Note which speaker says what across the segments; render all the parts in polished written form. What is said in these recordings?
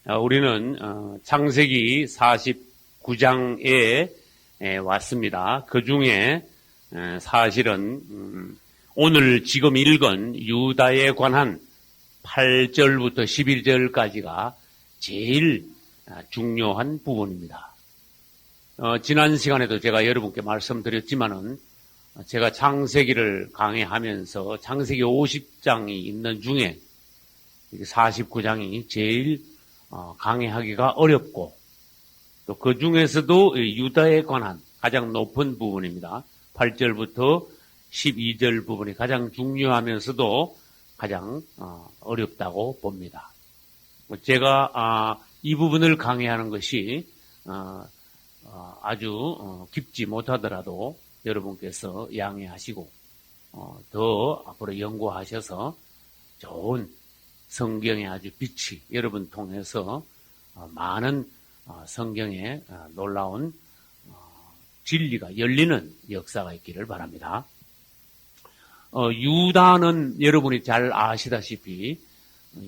Speaker 1: 우리는 창세기 49장에 왔습니다. 그 중에 사실은 오늘 지금 읽은 유다에 관한 8절부터 11절까지가 제일 중요한 부분입니다. 지난 시간에도 제가 여러분께 말씀드렸지만은 제가 창세기를 강의하면서 창세기 50장이 있는 중에 49장이 제일 강의하기가 어렵고 또 그 중에서도 유다에 관한 가장 높은 부분입니다. 8절부터 12절 부분이 가장 중요하면서도 가장 어렵다고 봅니다. 제가 이 부분을 강의하는 것이 아주 깊지 못하더라도 여러분께서 양해하시고 더 앞으로 연구하셔서 좋은 성경의 아주 빛이 여러분 통해서 많은 성경의 놀라운 진리가 열리는 역사가 있기를 바랍니다. 유다는 여러분이 잘 아시다시피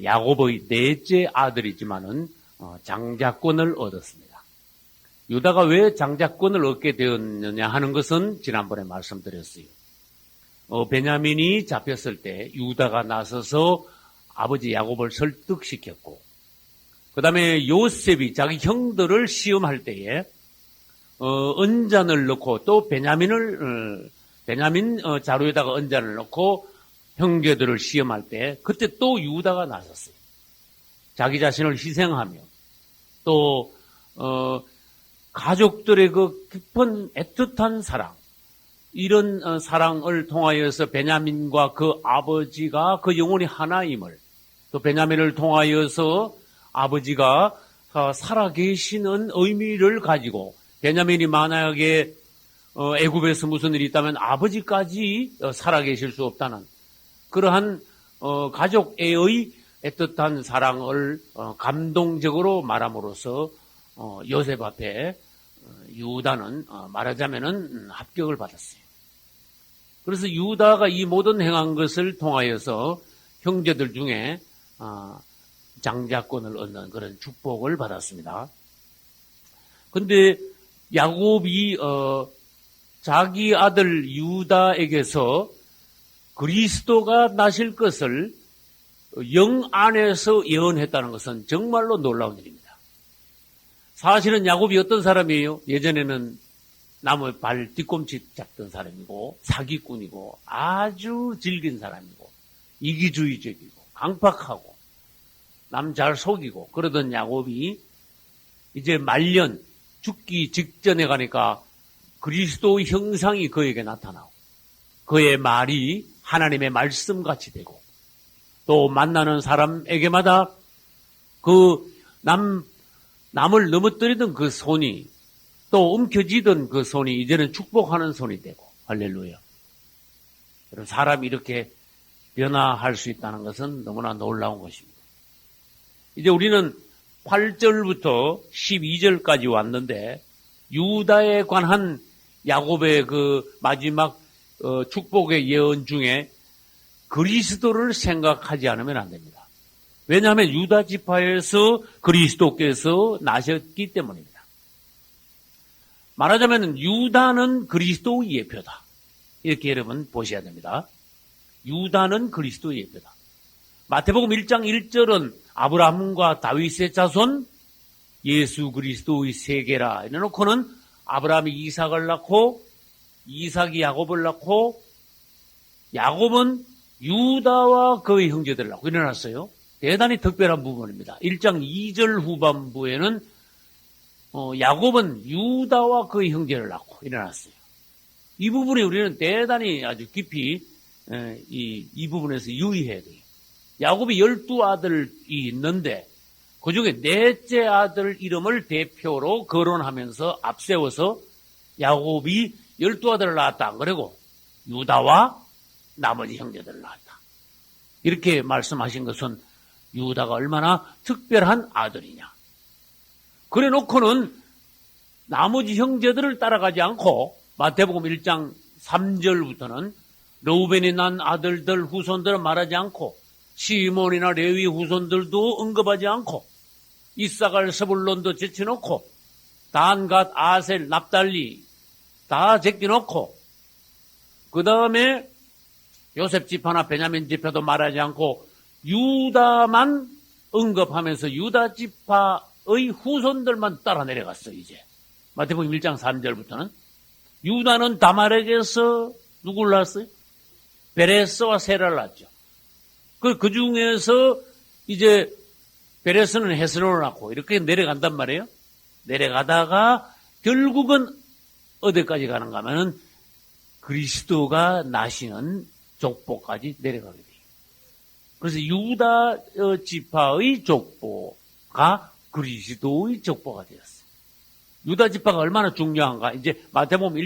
Speaker 1: 야곱의 넷째 아들이지만은 장자권을 얻었습니다. 유다가 왜 장자권을 얻게 되었느냐 하는 것은 지난번에 말씀드렸어요. 베냐민이 잡혔을 때 유다가 나서서 아버지 야곱을 설득시켰고, 그 다음에 요셉이 자기 형들을 시험할 때에 언잔을 넣고 또 베냐민 자루에다가 언잔을 넣고 형제들을 시험할 때 그때 또 유다가 나섰어요. 자기 자신을 희생하며 또 가족들의 그 깊은 애틋한 사랑, 이런 사랑을 통하여서 베냐민과 그 아버지가 그 영혼이 하나임을, 또 베냐민을 통하여서 아버지가 살아계시는 의미를 가지고, 베냐민이 만약에 애굽에서 무슨 일이 있다면 아버지까지 살아계실 수 없다는 그러한 가족애의 애틋한 사랑을 감동적으로 말함으로써 요셉 앞에 유다는 말하자면은 합격을 받았어요. 그래서 유다가 이 모든 행한 것을 통하여서 형제들 중에 장자권을 얻는 그런 축복을 받았습니다. 근데 야곱이 자기 아들 유다에게서 그리스도가 나실 것을 영 안에서 예언했다는 것은 정말로 놀라운 일입니다. 사실은 야곱이 어떤 사람이에요? 예전에는 나무 발 뒤꿈치 잡던 사람이고 사기꾼이고 아주 질긴 사람이고 이기주의적이고 강팍하고 남 잘 속이고 그러던 야곱이 이제 말년 죽기 직전에 가니까 그리스도의 형상이 그에게 나타나고 그의 말이 하나님의 말씀같이 되고 또 만나는 사람에게마다 그 남을 넘어뜨리던 그 손이 또 움켜쥐던 그 손이 이제는 축복하는 손이 되고, 할렐루야. 여러분, 사람이 이렇게 변화할 수 있다는 것은 너무나 놀라운 것입니다. 이제 우리는 8절부터 12절까지 왔는데 유다에 관한 야곱의 그 마지막 축복의 예언 중에 그리스도를 생각하지 않으면 안 됩니다. 왜냐하면 유다 지파에서 그리스도께서 나셨기 때문입니다. 말하자면 유다는 그리스도의 예표다. 이렇게 여러분 보셔야 됩니다. 유다는 그리스도의 예표다. 마태복음 1장 1절은 아브라함과 다윗의 자손 예수 그리스도의 세계라 이래놓고는 아브라함이 이삭을 낳고 이삭이 야곱을 낳고 야곱은 유다와 그의 형제들을 낳고 일어났어요. 대단히 특별한 부분입니다. 1장 2절 후반부에는 야곱은 유다와 그의 형제를 낳고 일어났어요. 이 부분에 우리는 대단히 아주 깊이 이 부분에서 유의해야 돼요. 야곱이 12아들이 있는데 그 중에 넷째 아들 이름을 대표로 거론하면서 앞세워서 야곱이 12아들을 낳았다. 안 그러고 유다와 나머지 형제들을 낳았다. 이렇게 말씀하신 것은 유다가 얼마나 특별한 아들이냐. 그래 놓고는 나머지 형제들을 따라가지 않고 마태복음 1장 3절부터는 르우벤이 난 아들들 후손들을 말하지 않고 시몬이나 레위 후손들도 언급하지 않고 이사갈, 스불론도 제쳐놓고 단, 갓, 아셀, 납달리 다 제껴놓고 그 다음에 요셉 지파나 베냐민 지파도 말하지 않고 유다만 언급하면서 유다 지파의 후손들만 따라 내려갔어. 이제 마태복음 1장 3절부터는 유다는 다말에게서 누굴 낳았어요? 베레스와 세라를 낳았죠. 그 중에서 이제 베레스는 헤스론을 낳고 이렇게 내려간단 말이에요. 내려가다가 결국은 어디까지 가는가 하면은 그리스도가 나시는 족보까지 내려가게 돼요. 그래서 유다 지파의 족보가 그리스도의 족보가 되었어요. 유다 지파가 얼마나 중요한가? 이제 마태복음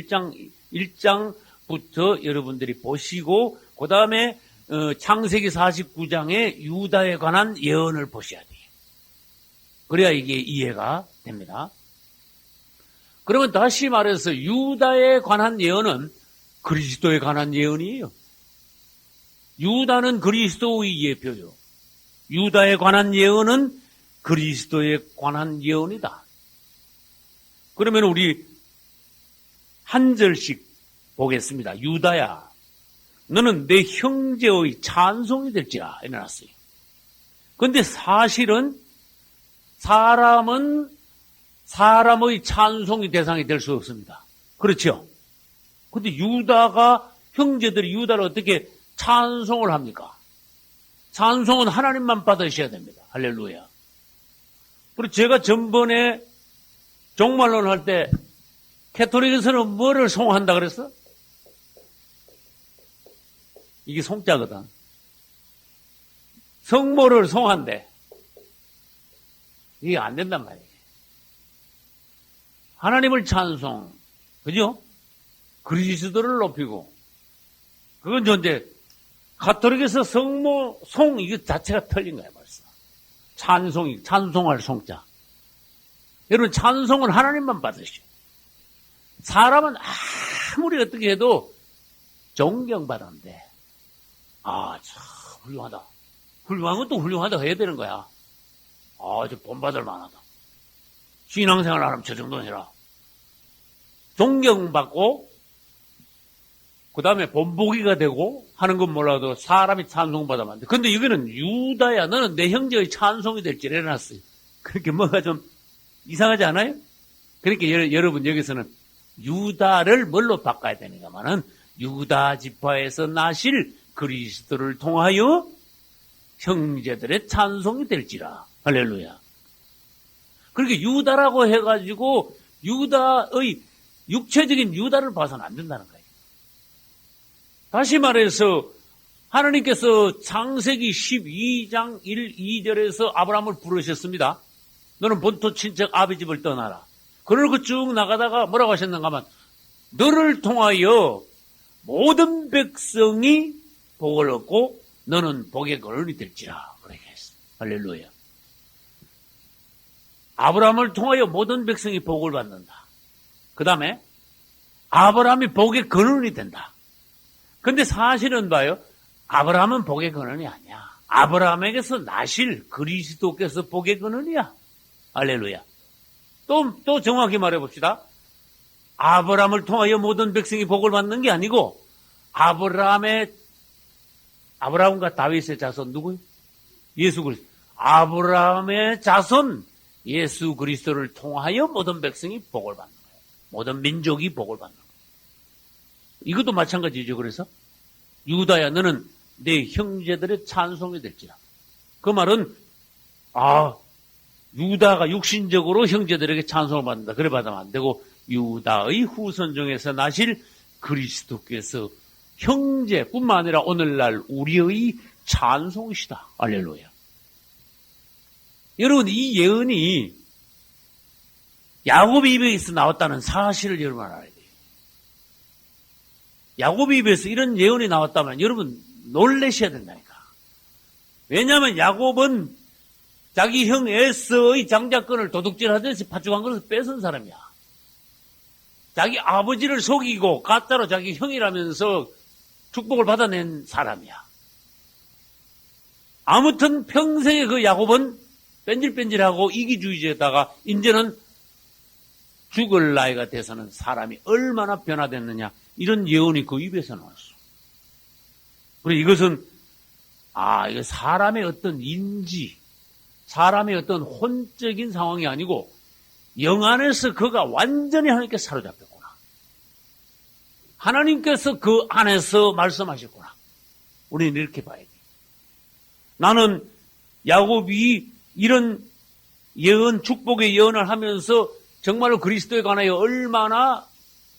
Speaker 1: 1장부터 여러분들이 보시고 그 다음에 창세기 49장에 유다에 관한 예언을 보셔야 돼요. 그래야 이게 이해가 됩니다. 그러면 다시 말해서 유다에 관한 예언은 그리스도에 관한 예언이에요. 유다는 그리스도의 예표요. 유다에 관한 예언은 그리스도에 관한 예언이다. 그러면 우리 한 절씩 보겠습니다. 유다야, 너는 내 형제의 찬송이 될지라 해놨어요. 그런데 사실은 사람은 사람의 찬송이 대상이 될 수 없습니다. 그렇죠? 근데 유다가, 형제들이 유다를 어떻게 찬송을 합니까? 찬송은 하나님만 받으셔야 됩니다. 할렐루야. 그리고 제가 전번에 종말론 할 때 캐톨릭에서는 뭐를 송한다 그랬어? 이게 송자거든. 성모를 송한대. 이게 안 된단 말이에요. 하나님을 찬송, 그죠? 그리스도를 높이고, 그건 존재. 가톨릭에서 성모, 송, 이거 자체가 틀린 거야, 벌써. 찬송할 송자. 여러분, 찬송은 하나님만 받으시오. 사람은 아무리 어떻게 해도 존경받았는데, 참, 훌륭하다. 훌륭한 것도 훌륭하다 해야 되는 거야. 저 본받을 만하다. 신앙생활 하면 저 정도는 해라. 존경받고, 그 다음에 본보기가 되고 하는 건 몰라도 사람이 찬송받아만 돼. 근데 여기는 유다야, 너는 내 형제의 찬송이 될지라 해놨어요. 그렇게 뭐가 좀 이상하지 않아요? 그러니까 여러분 여기서는 유다를 뭘로 바꿔야 되는가면은 유다 지파에서 나실 그리스도를 통하여 형제들의 찬송이 될지라. 할렐루야. 그렇게 유다라고 해가지고 유다의 육체적인 유다를 봐서는 안 된다는 거예요. 다시 말해서 하나님께서 창세기 12장 1, 2절에서 아브라함을 부르셨습니다. 너는 본토 친척 아비 집을 떠나라. 그러고 쭉 나가다가 뭐라고 하셨는가 하면 너를 통하여 모든 백성이 복을 얻고 너는 복의 근원이 될지라. 그렇게 했어요. 할렐루야. 아브라함을 통하여 모든 백성이 복을 받는다. 그 다음에 아브라함이 복의 근원이 된다. 근데 사실은 봐요. 아브라함은 복의 근원이 아니야. 아브라함에게서 나실 그리스도께서 복의 근원이야. 할렐루야. 또 정확히 말해봅시다. 아브라함을 통하여 모든 백성이 복을 받는 게 아니고 아브라함과 다윗의 자손 누구요? 예수 그리스도. 아브라함의 자손 예수 그리스도를 통하여 모든 백성이 복을 받는 거예요. 모든 민족이 복을 받는 거예요. 이것도 마찬가지죠. 그래서 유다야, 너는 내 형제들의 찬송이 될지라. 그 말은 유다가 육신적으로 형제들에게 찬송을 받는다. 그래 받으면 안 되고 유다의 후손 중에서 나실 그리스도께서 형제뿐만 아니라 오늘날 우리의 찬송이시다. 할렐루야. 여러분, 이 예언이 야곱 입에서 나왔다는 사실을 여러분 알아야 돼요. 야곱 입에서 이런 예언이 나왔다면 여러분 놀라셔야 된다니까. 왜냐하면 야곱은 자기 형 에서의 장자권을 도둑질하듯이 팥죽한 것을 뺏은 사람이야. 자기 아버지를 속이고 가짜로 자기 형이라면서 축복을 받아낸 사람이야. 아무튼 평생에 그 야곱은 뺀질뺀질하고 이기주의자에다가 이제는 죽을 나이가 돼서는 사람이 얼마나 변화됐느냐, 이런 예언이 그 입에서 나왔어. 그리고 이것은 이거 사람의 어떤 인지, 사람의 어떤 혼적인 상황이 아니고 영 안에서 그가 완전히 하나님께 사로잡혔구나. 하나님께서 그 안에서 말씀하셨구나. 우리는 이렇게 봐야 돼. 나는 야곱이 이런 예언, 축복의 예언을 하면서 정말로 그리스도에 관하여 얼마나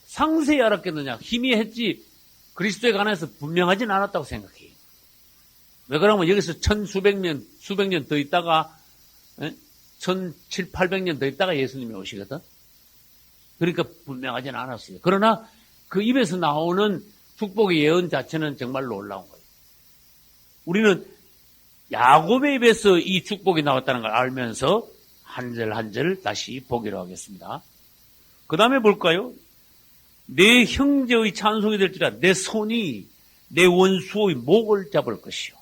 Speaker 1: 상세히 알았겠느냐. 희미했지 그리스도에 관해서 분명하진 않았다고 생각해요. 왜 그러면 여기서 수백 년 더 있다가 1700, 800년 더 있다가 예수님이 오시거든. 그러니까 분명하진 않았어요. 그러나 그 입에서 나오는 축복의 예언 자체는 정말 놀라운 거예요. 우리는 야곱의 입에서 이 축복이 나왔다는 걸 알면서 한 절 한 절 다시 보기로 하겠습니다. 그 다음에 볼까요? 내 형제의 찬송이 될지라 내 손이 내 원수의 목을 잡을 것이요.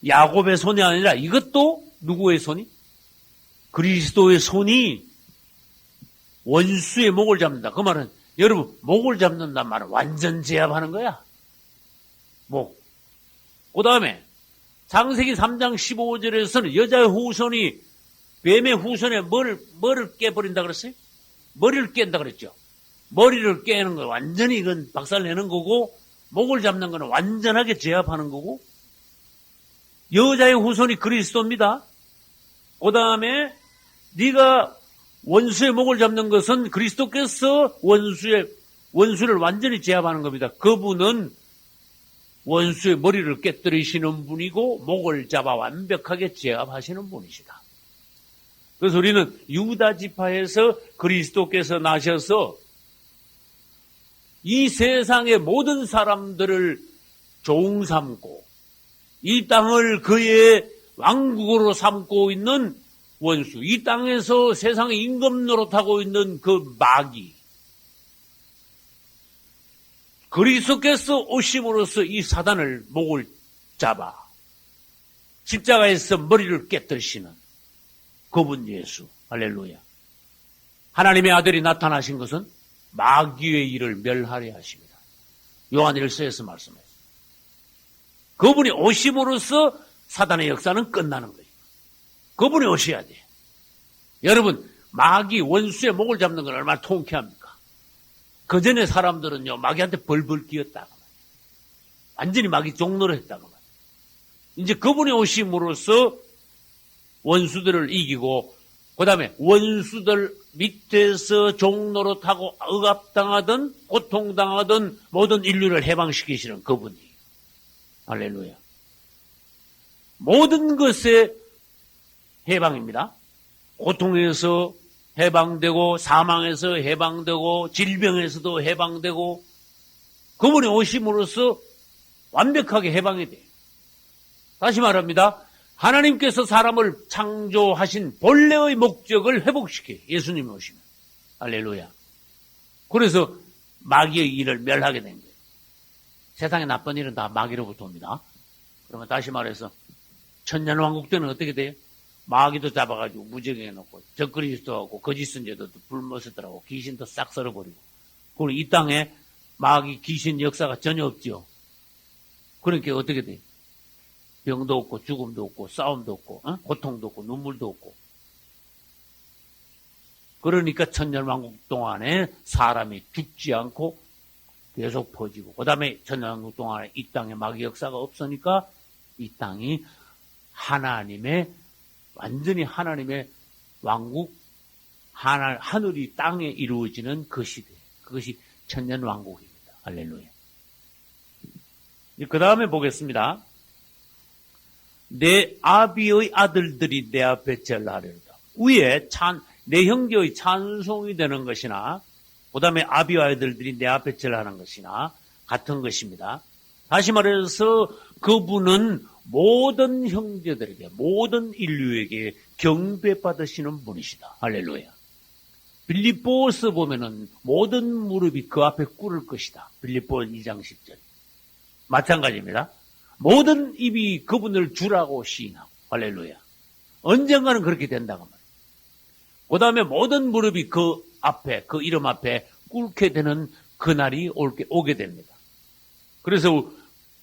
Speaker 1: 야곱의 손이 아니라 이것도 누구의 손이? 그리스도의 손이 원수의 목을 잡는다. 그 말은 여러분, 목을 잡는다는 말은 완전 제압하는 거야. 목. 그 다음에 창세기 3장 15절에서는 여자의 후손이 뱀의 후손에 뭐를 깨버린다 그랬어요? 머리를 깬다 그랬죠. 머리를 깨는 거 완전히 이건 박살내는 거고, 목을 잡는 거는 완전하게 제압하는 거고, 여자의 후손이 그리스도입니다. 그 다음에 네가 원수의 목을 잡는 것은 그리스도께서 원수를 완전히 제압하는 겁니다. 그분은 원수의 머리를 깨뜨리시는 분이고 목을 잡아 완벽하게 제압하시는 분이시다. 그래서 우리는 유다 지파에서 그리스도께서 나셔서 이 세상의 모든 사람들을 종 삼고 이 땅을 그의 왕국으로 삼고 있는 원수, 이 땅에서 세상의 임금 노릇하고 있는 그 마귀, 그리스도께서 오심으로써 이 사단을 목을 잡아 십자가에서 머리를 깨뜨리시는 그분 예수. 할렐루야. 하나님의 아들이 나타나신 것은 마귀의 일을 멸하려 하십니다. 요한 1서에서 말씀했어요. 그분이 오심으로써 사단의 역사는 끝나는 거예요. 그분이 오셔야 돼. 여러분, 마귀 원수의 목을 잡는 건 얼마나 통쾌합니까? 그 전에 사람들은요, 마귀한테 벌벌 끼었다고 말이에요. 완전히 마귀 종로를 했다고 말이에요. 이제 그분이 오심으로써 원수들을 이기고, 그 다음에 원수들 밑에서 종노릇하고 억압당하던, 고통당하던 모든 인류를 해방시키시는 그분이. 할렐루야. 모든 것의 해방입니다. 고통에서 해방되고, 사망에서 해방되고, 질병에서도 해방되고, 그분이 오심으로써 완벽하게 해방이 돼요. 다시 말합니다. 하나님께서 사람을 창조하신 본래의 목적을 회복시켜요. 예수님이 오시면. 할렐루야. 그래서 마귀의 일을 멸하게 된 거예요. 세상의 나쁜 일은 다 마귀로부터 옵니다. 그러면 다시 말해서 천년왕국 때는 어떻게 돼요? 마귀도 잡아가지고 무적에 놓고 적그리스도하고 거짓 선지자도 불못으더라고 귀신도 싹 썰어버리고. 그리고 이 땅에 마귀 귀신 역사가 전혀 없죠. 그러니까 어떻게 돼요? 병도 없고 죽음도 없고 싸움도 없고 고통도 없고 눈물도 없고. 그러니까 천년왕국 동안에 사람이 죽지 않고 계속 퍼지고, 그 다음에 천년왕국 동안에 이 땅에 마귀 역사가 없으니까 이 땅이 완전히 하나님의 왕국, 하늘이 땅에 이루어지는 그 시대. 그것이 천년왕국입니다. 할렐루야. 그 다음에 보겠습니다. 내 아비의 아들들이 내 앞에 절하리로다. 위에 내 형제의 찬송이 되는 것이나, 그 다음에 아비의 아들들이 내 앞에 절하는 것이나 같은 것입니다. 다시 말해서 그분은 모든 형제들에게, 모든 인류에게 경배받으시는 분이시다. 할렐루야. 빌립보서 보면은 모든 무릎이 그 앞에 꿇을 것이다. 빌립보 2장 10절. 마찬가지입니다. 모든 입이 그분을 주라고 시인하고. 할렐루야. 언젠가는 그렇게 된다고 말이에요. 그 다음에 모든 무릎이 그 앞에, 그 이름 앞에 꿇게 되는 그날이 오게 됩니다. 그래서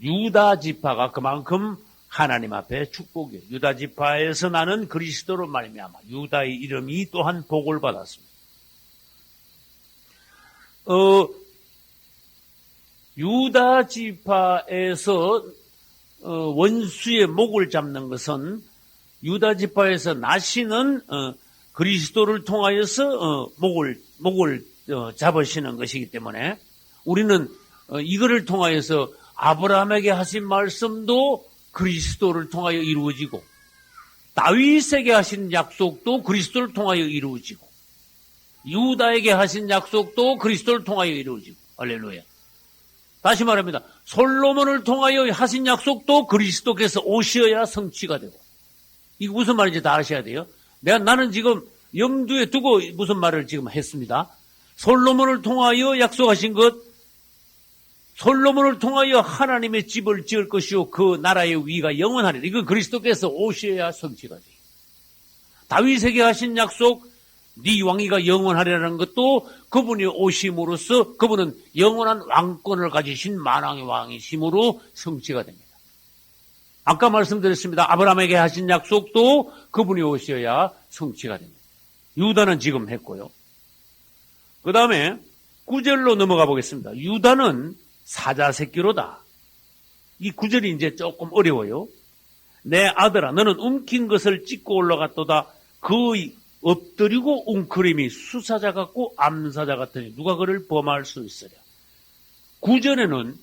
Speaker 1: 유다 지파가 그만큼 하나님 앞에 축복이에요. 유다 지파에서 나는 그리스도로 말미암아 유다의 이름이 또한 복을 받았습니다. 유다 지파에서 원수의 목을 잡는 것은 유다 지파에서 나시는 그리스도를 통하여서 목을 잡으시는 것이기 때문에 우리는 이거를 통하여서 아브라함에게 하신 말씀도 그리스도를 통하여 이루어지고 다윗에게 하신 약속도 그리스도를 통하여 이루어지고 유다에게 하신 약속도 그리스도를 통하여 이루어지고 할렐루야. 다시 말합니다. 솔로몬을 통하여 하신 약속도 그리스도께서 오셔야 성취가 되고 이게 무슨 말인지 다 아셔야 돼요. 나는 지금 염두에 두고 무슨 말을 지금 했습니다. 솔로몬을 통하여 약속하신 것, 솔로몬을 통하여 하나님의 집을 지을 것이요 그 나라의 위가 영원하리라. 이건 그리스도께서 오셔야 성취가 돼요. 다윗에게 하신 약속, 네 왕위가 영원하리라는 것도 그분이 오심으로써 그분은 영원한 왕권을 가지신 만왕의 왕이심으로 성취가 됩니다. 아까 말씀드렸습니다. 아브라함에게 하신 약속도 그분이 오셔야 성취가 됩니다. 유다는 지금 했고요. 그 다음에 9절로 넘어가 보겠습니다. 유다는 사자 새끼로다. 이 9절이 이제 조금 어려워요. 내 아들아 너는 움킨 것을 찢고 올라갔도다. 그의 엎드리고 웅크림이 수사자 같고 암사자 같으니 누가 그를 범할 수 있으랴. 9절에는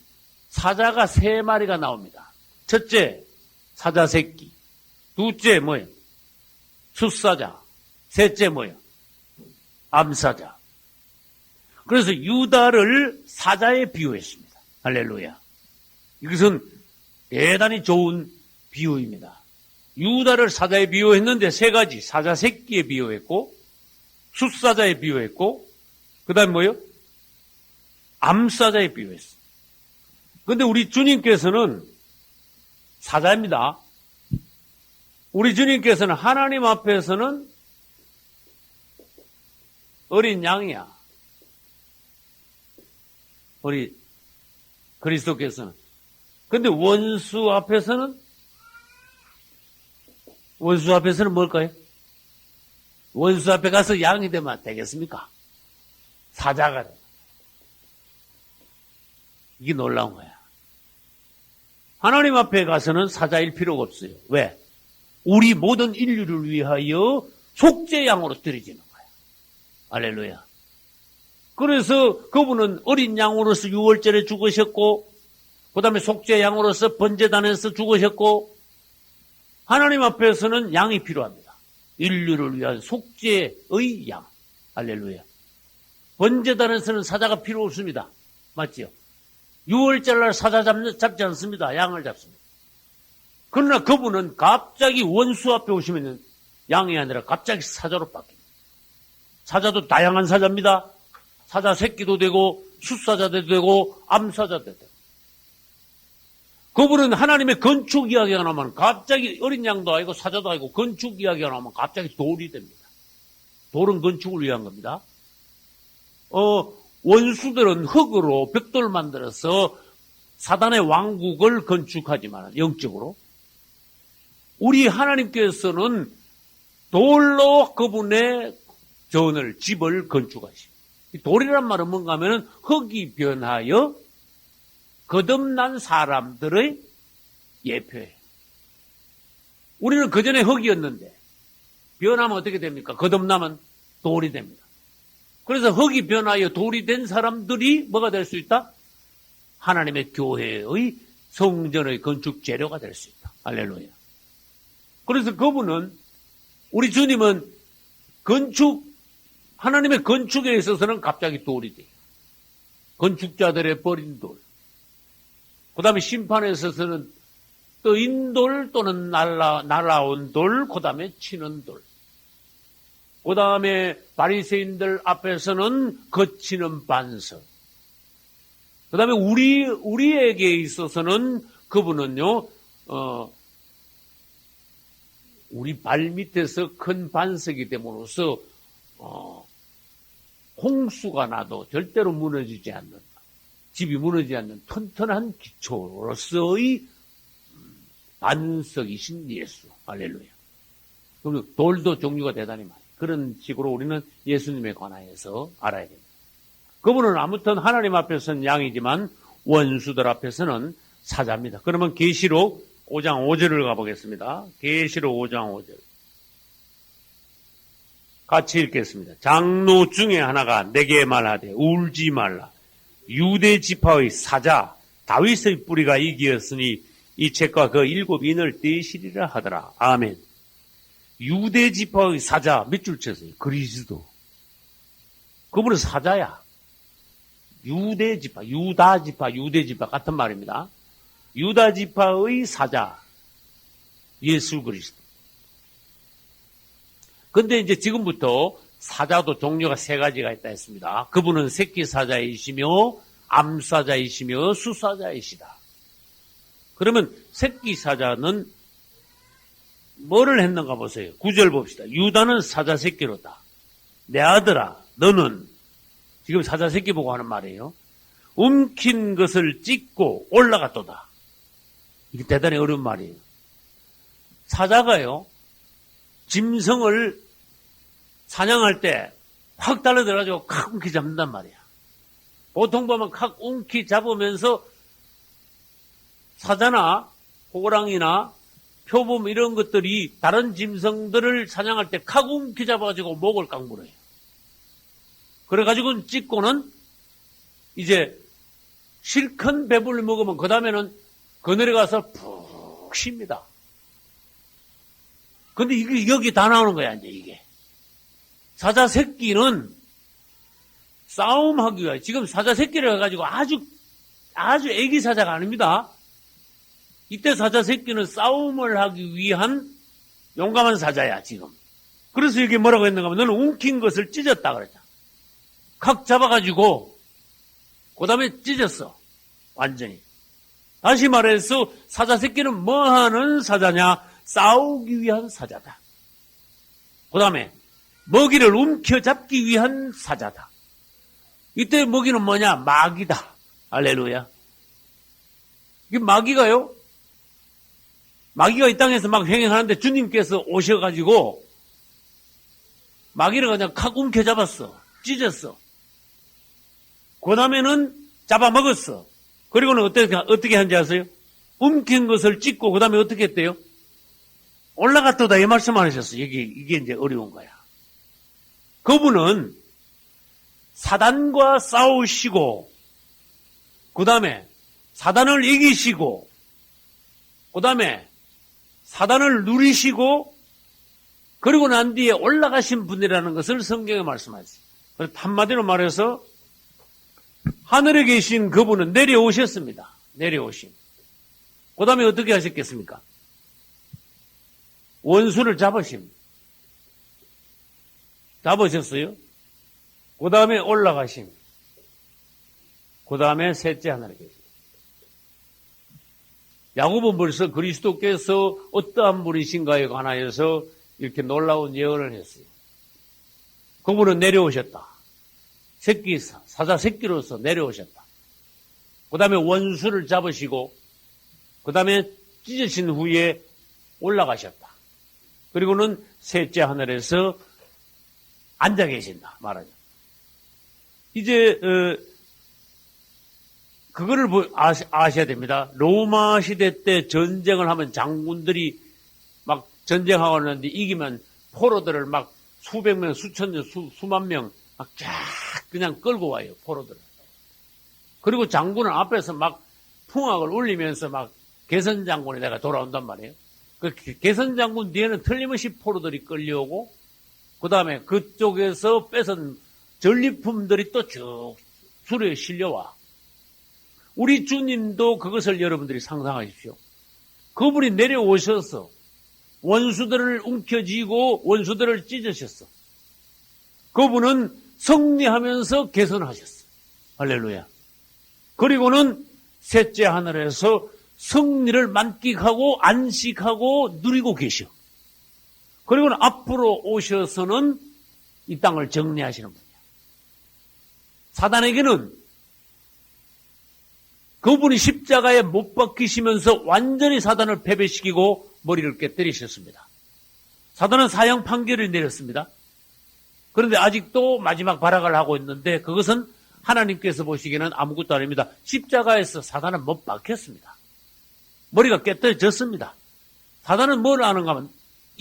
Speaker 1: 사자가 3마리가 나옵니다. 첫째 사자 새끼, 둘째 뭐예요? 숫사자, 셋째 뭐예요? 암사자. 그래서 유다를 사자에 비유했습니다. 할렐루야. 이것은 대단히 좋은 비유입니다. 유다를 사자에 비유했는데 3가지. 사자 새끼에 비유했고 숫사자에 비유했고 그 다음에 뭐예요? 암사자에 비유했어요. 그런데 우리 주님께서는 사자입니다. 우리 주님께서는 하나님 앞에서는 어린 양이야. 우리 그리스도께서는. 근데 원수 앞에서는 뭘까요? 원수 앞에 가서 양이 되면 되겠습니까? 사자가 돼. 이게 놀라운 거야. 하나님 앞에 가서는 사자일 필요가 없어요. 왜? 우리 모든 인류를 위하여 속죄양으로 드려지는 거야. 할렐루야. 그래서 그분은 어린 양으로서 유월절에 죽으셨고 그 다음에 속죄양으로서 번제단에서 죽으셨고 하나님 앞에서는 양이 필요합니다. 인류를 위한 속죄의 양. 할렐루야. 번제단에서는 사자가 필요 없습니다. 맞지요? 유월절날 사자 잡지 않습니다. 양을 잡습니다. 그러나 그분은 갑자기 원수 앞에 오시면 양이 아니라 갑자기 사자로 바뀝니다. 사자도 다양한 사자입니다. 사자 새끼도 되고 숫사자도 되고 암사자도 되고. 그분은 하나님의 건축 이야기가 나오면 갑자기 어린 양도 아니고 사자도 아니고 건축 이야기가 나오면 갑자기 돌이 됩니다. 돌은 건축을 위한 겁니다. 원수들은 흙으로 벽돌 만들어서 사단의 왕국을 건축하지만 영적으로 우리 하나님께서는 돌로 그분의 전을 집을 건축하십니다. 돌이란 말은 뭔가 하면은 흙이 변하여 거듭난 사람들의 예표예요. 우리는 그전에 흙이었는데 변하면 어떻게 됩니까? 거듭나면 돌이 됩니다. 그래서 흙이 변하여 돌이 된 사람들이 뭐가 될 수 있다? 하나님의 교회의 성전의 건축 재료가 될 수 있다. 할렐루야. 그래서 그분은 우리 주님은 하나님의 건축에 있어서는 갑자기 돌이 돼요. 건축자들의 버린 돌. 그 다음에 심판에 있어서는 떠인 돌 또는 날아온 돌, 그 다음에 치는 돌. 그 다음에 바리새인들 앞에서는 거치는 반석. 그 다음에 우리에게 있어서는 그분은요, 우리 발 밑에서 큰 반석이 됨으로써 홍수가 나도 절대로 무너지지 않는, 집이 무너지지 않는 튼튼한 기초로서의 반석이신 예수. 할렐루야. 그리고 돌도 종류가 대단히 많아요. 그런 식으로 우리는 예수님에 관하여서 알아야 됩니다. 그분은 아무튼 하나님 앞에서는 양이지만 원수들 앞에서는 사자입니다. 그러면 계시록 5장 5절을 가보겠습니다. 계시록 5장 5절. 같이 읽겠습니다. 장로 중에 하나가 내게 말하되 울지 말라. 유대 지파의 사자 다윗의 뿌리가 이기었으니 이 책과 그 7인을 떼시리라 하더라. 아멘. 유대 지파의 사자 몇 줄 쳤어요? 그리스도. 그분은 사자야. 유대 지파, 유다 지파, 유대 지파 같은 말입니다. 유다 지파의 사자 예수 그리스도. 근데 이제 지금부터 사자도 종류가 3가지가 있다 했습니다. 그분은 새끼 사자이시며 암사자이시며 수사자이시다. 그러면 새끼 사자는 뭐를 했는가 보세요. 9절 봅시다. 유다는 사자 새끼로다. 내 아들아 너는, 지금 사자 새끼 보고 하는 말이에요. 움킨 것을 찢고 올라갔도다. 이게 대단히 어려운 말이에요. 사자가요, 짐승을 사냥할 때 확 달려들어가지고 칵 움키 잡는단 말이야. 보통 보면 칵 움키 잡으면서 사자나 호랑이나 표범 이런 것들이 다른 짐승들을 사냥할 때 칵 움키 잡아가지고 목을 꽉 물어요. 그래가지고 찢고는 이제 실컷 배불리 먹으면 그 다음에는 그늘에 가서 푹 쉽니다. 근데 이게 여기 다 나오는 거야, 이제 이게. 사자 새끼는 싸움하기 위해, 지금 사자 새끼를 해가지고 아주 애기 사자가 아닙니다. 이때 사자 새끼는 싸움을 하기 위한 용감한 사자야, 지금. 그래서 이게 뭐라고 했는가 하면 너는 움킨 것을 찢었다 그랬잖아. 칵 잡아가지고, 그 다음에 찢었어. 완전히. 다시 말해서 사자 새끼는 뭐 하는 사자냐? 싸우기 위한 사자다. 그 다음에 먹이를 움켜잡기 위한 사자다. 이때 먹이는 뭐냐? 마귀다. 할렐루야. 이게 마귀가요? 마귀가 이 땅에서 막 행행하는데 주님께서 오셔가지고 마귀를 그냥 칵 움켜잡았어. 찢었어. 그 다음에는 잡아먹었어. 그리고는 어떻게 한지 아세요? 움킨 것을 찢고, 그 다음에 어떻게 했대요? 올라갔다 이 말씀 안 하셨어요. 이게 이제 어려운 거야. 그분은 사단과 싸우시고, 그 다음에 사단을 이기시고, 그 다음에 사단을 누리시고, 그리고 난 뒤에 올라가신 분이라는 것을 성경에 말씀하셨어요. 한마디로 말해서 하늘에 계신 그분은 내려오셨습니다. 내려오심. 그 다음에 어떻게 하셨겠습니까? 원수를 잡으심. 잡으셨어요. 그 다음에 올라가심. 그 다음에 셋째 하늘에 계십니다. 야고보는 벌써 그리스도께서 어떠한 분이신가에 관하여서 이렇게 놀라운 예언을 했어요. 그분은 내려오셨다. 사자 새끼로서 내려오셨다. 그 다음에 원수를 잡으시고, 그 다음에 찢으신 후에 올라가셨다. 그리고는 셋째 하늘에서 앉아 계신다. 말하자. 이제, 그거를 아셔야 됩니다. 로마 시대 때 전쟁을 하면 장군들이 막 전쟁하고 하는데 이기면 포로들을 막 수백 명, 수천 명, 수만 명 막 쫙 그냥 끌고 와요, 포로들을. 그리고 장군은 앞에서 막 풍악을 울리면서 막 개선장군이 내가 돌아온단 말이에요. 그 개선장군 뒤에는 틀림없이 포로들이 끌려오고, 그 다음에 그쪽에서 뺏은 전리품들이 또 쭉 수레에 실려와. 우리 주님도 그것을 여러분들이 상상하십시오. 그분이 내려오셔서 원수들을 움켜쥐고 원수들을 찢으셨어. 그분은 승리하면서 개선하셨어. 할렐루야. 그리고는 셋째 하늘에서 승리를 만끽하고 안식하고 누리고 계셔. 그리고는 앞으로 오셔서는 이 땅을 정리하시는 분이에요. 사단에게는 그분이 십자가에 못 박히시면서 완전히 사단을 패배시키고 머리를 깨뜨리셨습니다. 사단은 사형 판결을 내렸습니다. 그런데 아직도 마지막 발악을 하고 있는데 그것은 하나님께서 보시기에는 아무것도 아닙니다. 십자가에서 사단은 못 박혔습니다. 머리가 깨뜨려졌습니다. 사단은 뭘 아는가 하면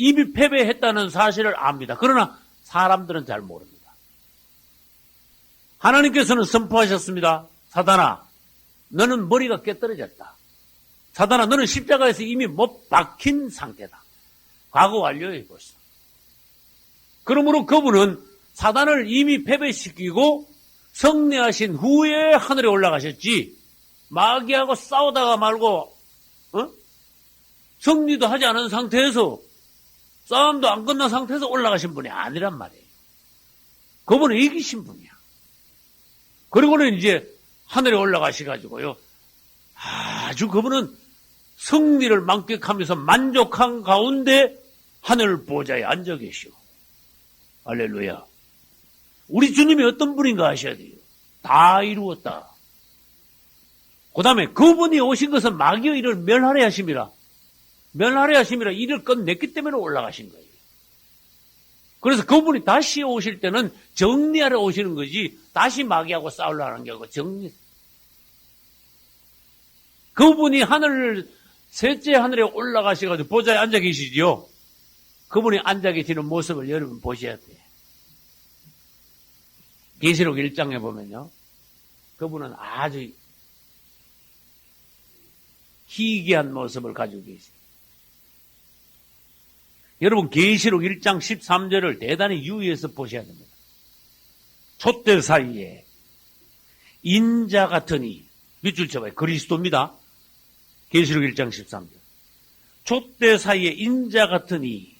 Speaker 1: 이미 패배했다는 사실을 압니다. 그러나 사람들은 잘 모릅니다. 하나님께서는 선포하셨습니다. 사단아, 너는 머리가 깨뜨려졌다. 사단아, 너는 십자가에서 이미 못 박힌 상태다. 과거 완료해 벌써. 그러므로 그분은 사단을 이미 패배시키고 승리하신 후에 하늘에 올라가셨지, 마귀하고 싸우다가 말고 승리도 하지 않은 상태에서, 싸움도 안 끝난 상태에서 올라가신 분이 아니란 말이에요. 그분은 이기신 분이야. 그리고는 이제 하늘에 올라가셔가지고요, 아주 그분은 승리를 만끽하면서 만족한 가운데 하늘 보좌에 앉아 계시오. 할렐루야. 우리 주님이 어떤 분인가 아셔야 돼요. 다 이루었다. 그 다음에 그분이 오신 것은 마귀의 일을 멸하려 하심이라. 멸하려 하심이라 일을 끝냈기 때문에 올라가신 거예요. 그래서 그분이 다시 오실 때는 정리하러 오시는 거지, 다시 마귀하고 싸우려는 게 아니고 정리. 그분이 셋째 하늘에 올라가셔가지고 보좌에 앉아 계시지요. 그분이 앉아 계시는 모습을 여러분 보셔야 돼요. 계시록 1장에 보면요, 그분은 아주 희귀한 모습을 가지고 계세요. 여러분 계시록 1장 13절을 대단히 유의해서 보셔야 됩니다. 촛대 사이에 인자 같으니, 밑줄 쳐봐요. 그리스도입니다. 계시록 1장 13절. 촛대 사이에 인자 같으니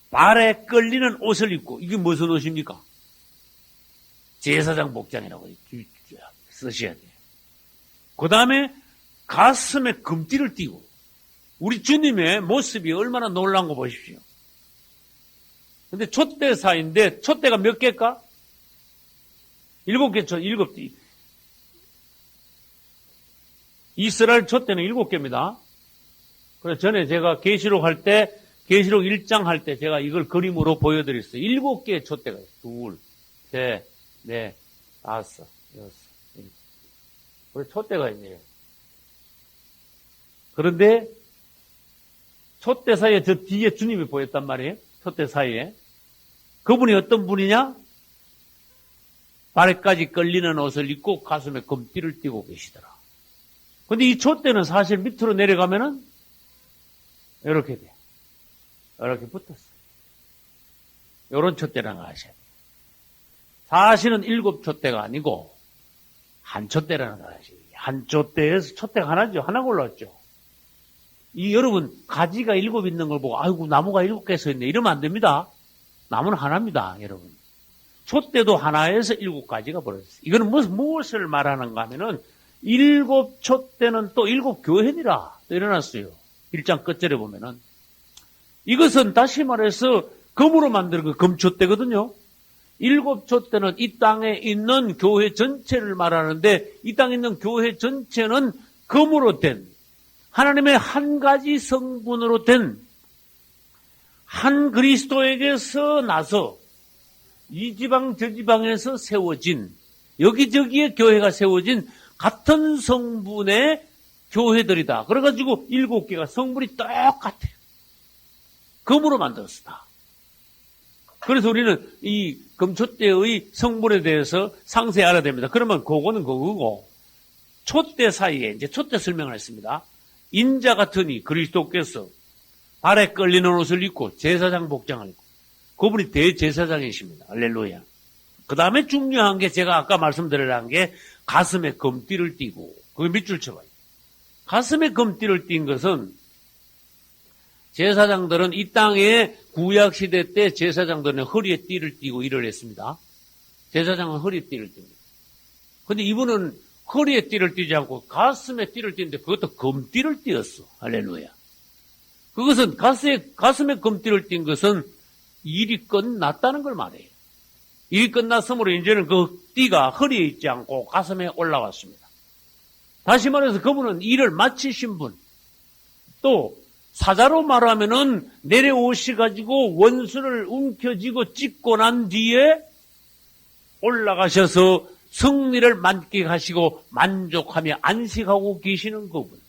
Speaker 1: 발에 끌리는 옷을 입고, 이게 무슨 옷입니까? 제사장 복장이라고 쓰셔야 돼요. 그 다음에 가슴에 금띠를 띠고, 우리 주님의 모습이 얼마나 놀라운 거 보십시오. 근데 촛대 사이인데, 촛대가 몇 개일까? 7개, 7개. 이스라엘 촛대는 7개입니다. 그래서 전에 제가 계시록 할 때, 계시록 1장 할 때 제가 이걸 그림으로 보여드렸어요. 7개의 촛대가 있어요. 2, 셋, 넷, 5, 6, 7. 그래서 촛대가 있네요. 그런데 촛대 사이에 저 뒤에 주님이 보였단 말이에요. 촛대 사이에. 그분이 어떤 분이냐? 발에까지 끌리는 옷을 입고 가슴에 금띠를 띠고 계시더라. 근데 이 촛대는 사실 밑으로 내려가면은 이렇게 돼요. 이렇게 붙었어요. 요런 촛대라는 거 아셔야 돼요. 사실은 7촛대가 아니고 한 촛대라는 거 아셔야 돼요. 한 촛대에서 촛대가 하나죠. 하나 골랐죠. 이 여러분 가지가 7 있는 걸 보고 아이고 나무가 7개 서 있네 이러면 안 됩니다. 나무는 하나입니다, 여러분. 촛대도 하나에서 7가지가 벌어졌어요. 이거는 무엇을 말하는가 하면은 7촛대는 또 7교회니라 또 일어났어요. 1장 끝절에 보면은 이것은 다시 말해서 금으로 만든 그 금촛대거든요. 7촛대는 이 땅에 있는 교회 전체를 말하는데, 이 땅에 있는 교회 전체는 금으로 된, 하나님의 한 가지 성분으로 된 한 그리스도에게서 나서 이 지방 저 지방에서 세워진, 여기저기에 교회가 세워진 같은 성분의 교회들이다. 그래가지고 7개가 성분이 똑같아요. 금으로 만들었다. 그래서 우리는 이 금촛대의 성분에 대해서 상세히 알아야 됩니다. 그러면 그거는 그거고, 촛대 사이에 이제 촛대 설명을 했습니다. 인자 같으니 그리스도께서 발에 끌리는 옷을 입고 제사장 복장을 입고, 그분이 대제사장이십니다. 할렐루야. 그 다음에 중요한 게 제가 아까 말씀드리려는 게 가슴에 금띠를 띠고, 그게 밑줄 쳐봐요. 가슴에 금띠를 띈 것은 제사장들은 이 땅에 구약시대 때 제사장들은 허리에 띠를 띠고 일을 했습니다. 제사장은 허리에 띠를 띱니다. 근데 이분은 허리에 띠를 띠지 않고 가슴에 띠를 띠는데 그것도 금띠를 띠었어. 할렐루야. 그것은 가슴에 금띠를 띈 것은 일이 끝났다는 걸 말해요. 일이 끝났으므로 이제는 그 띠가 허리에 있지 않고 가슴에 올라왔습니다. 다시 말해서 그분은 일을 마치신 분, 또 사자로 말하면은 내려오셔가지고 원수를 움켜쥐고 찢고 난 뒤에 올라가셔서 승리를 만끽하시고 만족하며 안식하고 계시는 그분.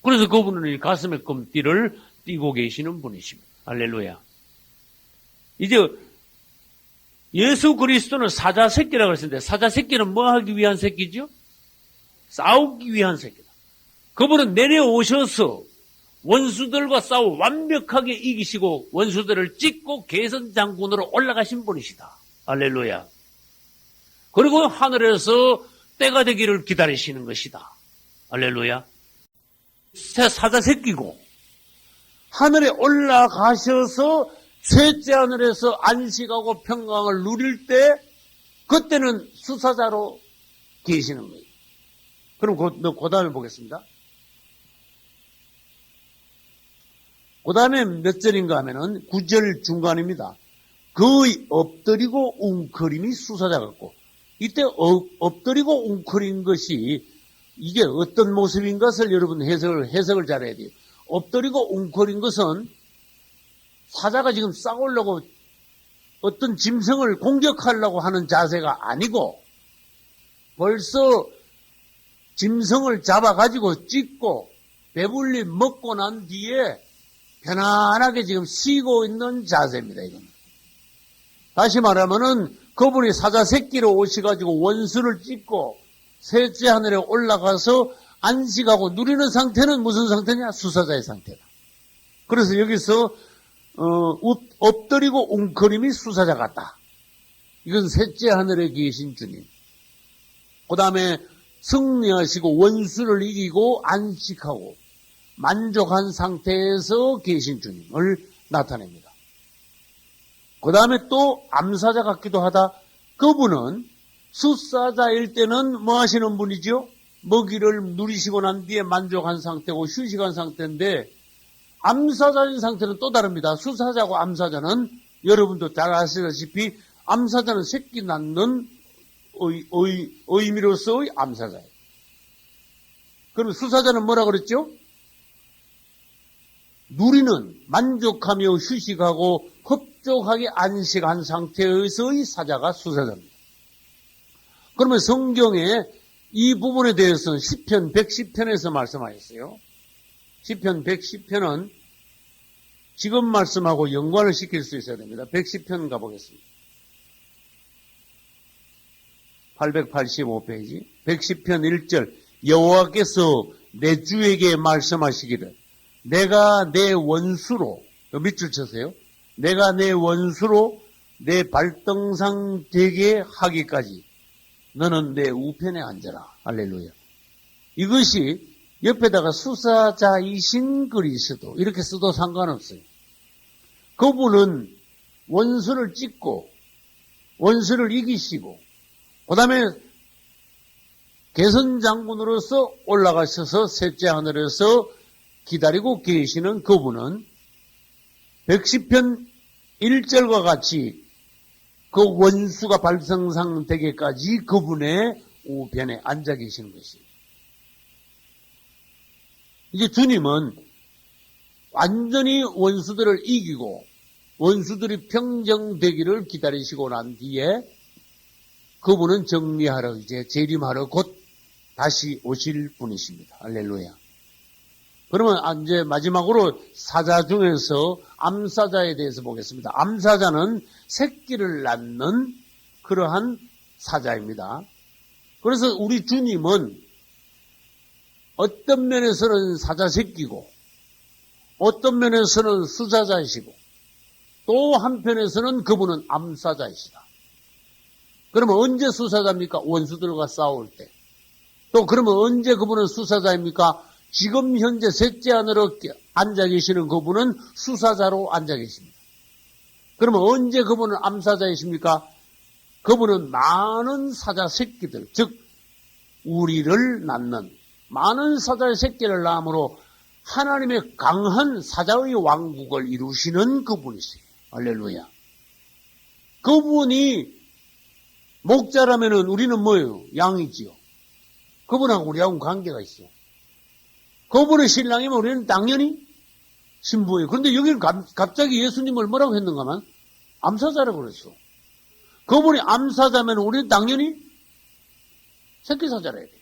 Speaker 1: 그래서 그분은 이 가슴에 금띠를 띠고 계시는 분이십니다. 할렐루야. 이제 예수 그리스도는 사자 새끼라고 했는데 사자 새끼는 뭐 하기 위한 새끼죠? 싸우기 위한 새끼다. 그분은 내려오셔서 원수들과 싸워 완벽하게 이기시고 원수들을 찢고 개선장군으로 올라가신 분이시다. 할렐루야. 그리고 하늘에서 때가 되기를 기다리시는 것이다. 할렐루야. 사자 새끼고 하늘에 올라가셔서 셋째 하늘에서 안식하고 평강을 누릴 때 그때는 수사자로 계시는 거예요. 그럼 그 다음에 보겠습니다. 그 다음에 몇 절인가 하면은 9절 중간입니다. 거의 엎드리고 웅크림이 수사자 같고, 이때 엎드리고 웅크린 것이 이게 어떤 모습인 것을 여러분 해석을 잘해야 돼요. 엎드리고 웅크린 것은 사자가 지금 싸우려고 어떤 짐승을 공격하려고 하는 자세가 아니고 벌써 짐승을 잡아가지고 찢고 배불리 먹고 난 뒤에 편안하게 지금 쉬고 있는 자세입니다. 이거는. 다시 말하면은 그분이 사자 새끼로 오셔가지고 원수를 찢고 셋째 하늘에 올라가서 안식하고 누리는 상태는 무슨 상태냐? 수사자의 상태다. 그래서 여기서 엎드리고 웅크림이 수사자 같다. 이건 셋째 하늘에 계신 주님. 그 다음에 승리하시고 원수를 이기고 안식하고 만족한 상태에서 계신 주님을 나타냅니다. 그 다음에 또 암사자 같기도 하다. 그분은 수사자일 때는 뭐 하시는 분이죠? 먹이를 누리시고 난 뒤에 만족한 상태고 휴식한 상태인데 암사자인 상태는 또 다릅니다. 수사자고 암사자는 여러분도 잘 아시다시피 암사자는 새끼 낳는 의미로서의 암사자예요. 그럼 수사자는 뭐라 그랬죠? 누리는 만족하며 휴식하고 흡족하게 안식한 상태에서의 사자가 수사자입니다. 그러면 성경에 이 부분에 대해서는 시편 110편에서 말씀하셨어요. 시편 110편은 지금 말씀하고 연관을 시킬 수 있어야 됩니다. 110편 가보겠습니다. 885페이지 110편 1절 여호와께서 내 주에게 말씀하시기를 내가 내 원수로 밑줄 쳐세요. 내가 내 원수로 내 발등상 되게 하기까지 너는 내 우편에 앉아라. 할렐루야. 이것이 옆에다가 수사자이신 그리스도 이렇게 써도 상관없어요. 그분은 원수를 찢고 원수를 이기시고 그 다음에 개선장군으로서 올라가셔서 셋째 하늘에서 기다리고 계시는 그분은 110편 1절과 같이 그 원수가 발등상 되기까지 그분의 우편에 앉아 계시는 것이에요. 이제 주님은 완전히 원수들을 이기고 원수들이 평정되기를 기다리시고 난 뒤에 그분은 정리하러 이제 재림하러 곧 다시 오실 분이십니다. 할렐루야. 그러면 이제 마지막으로 사자 중에서 암사자에 대해서 보겠습니다. 암사자는 새끼를 낳는 그러한 사자입니다. 그래서 우리 주님은 어떤 면에서는 사자 새끼고 어떤 면에서는 수사자이시고 또 한편에서는 그분은 암사자이시다. 그러면 언제 수사자입니까? 원수들과 싸울 때. 또 그러면 언제 그분은 수사자입니까? 지금 현재 셋째 하늘에 앉아 계시는 그분은 수사자로 앉아 계십니다. 그러면 언제 그분은 암사자이십니까? 그분은 많은 사자 새끼들, 즉 우리를 낳는 많은 사자의 새끼를 낳음으로 하나님의 강한 사자의 왕국을 이루시는 그분이세요. 할렐루야. 그분이 목자라면은 우리는 뭐예요? 양이지요. 그분하고 우리하고 관계가 있어요. 그분의 신랑이면 우리는 당연히 신부예요. 그런데 여기는 갑자기 예수님을 뭐라고 했는가만? 암사자라고 그랬어. 그분이 암사자면 우리는 당연히 새끼사자라 해야 돼요.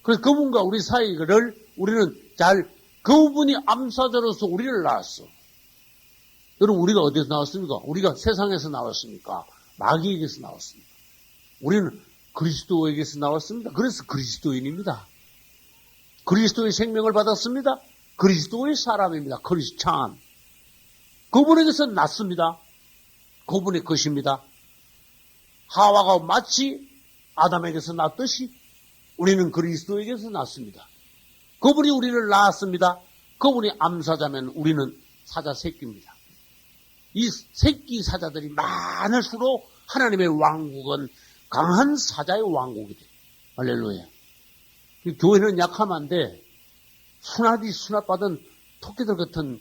Speaker 1: 그래서 그분과 우리 사이를 우리는 그분이 암사자로서 우리를 낳았어. 여러분, 우리가 어디서 나왔습니까? 우리가 세상에서 나왔습니까? 마귀에게서 나왔습니다. 우리는 그리스도에게서 나왔습니다. 그래서 그리스도인입니다. 그리스도의 생명을 받았습니다. 그리스도의 사람입니다. 크리스찬. 그분에게서 났습니다. 그분의 것입니다. 하와가 마치 아담에게서 났듯이 우리는 그리스도에게서 났습니다. 그분이 우리를 낳았습니다. 그분이 암사자면 우리는 사자 새끼입니다. 이 새끼 사자들이 많을수록 하나님의 왕국은 강한 사자의 왕국이 돼요. 할렐루야. 교회는 약하면 안 돼. 수납받은 토끼들 같은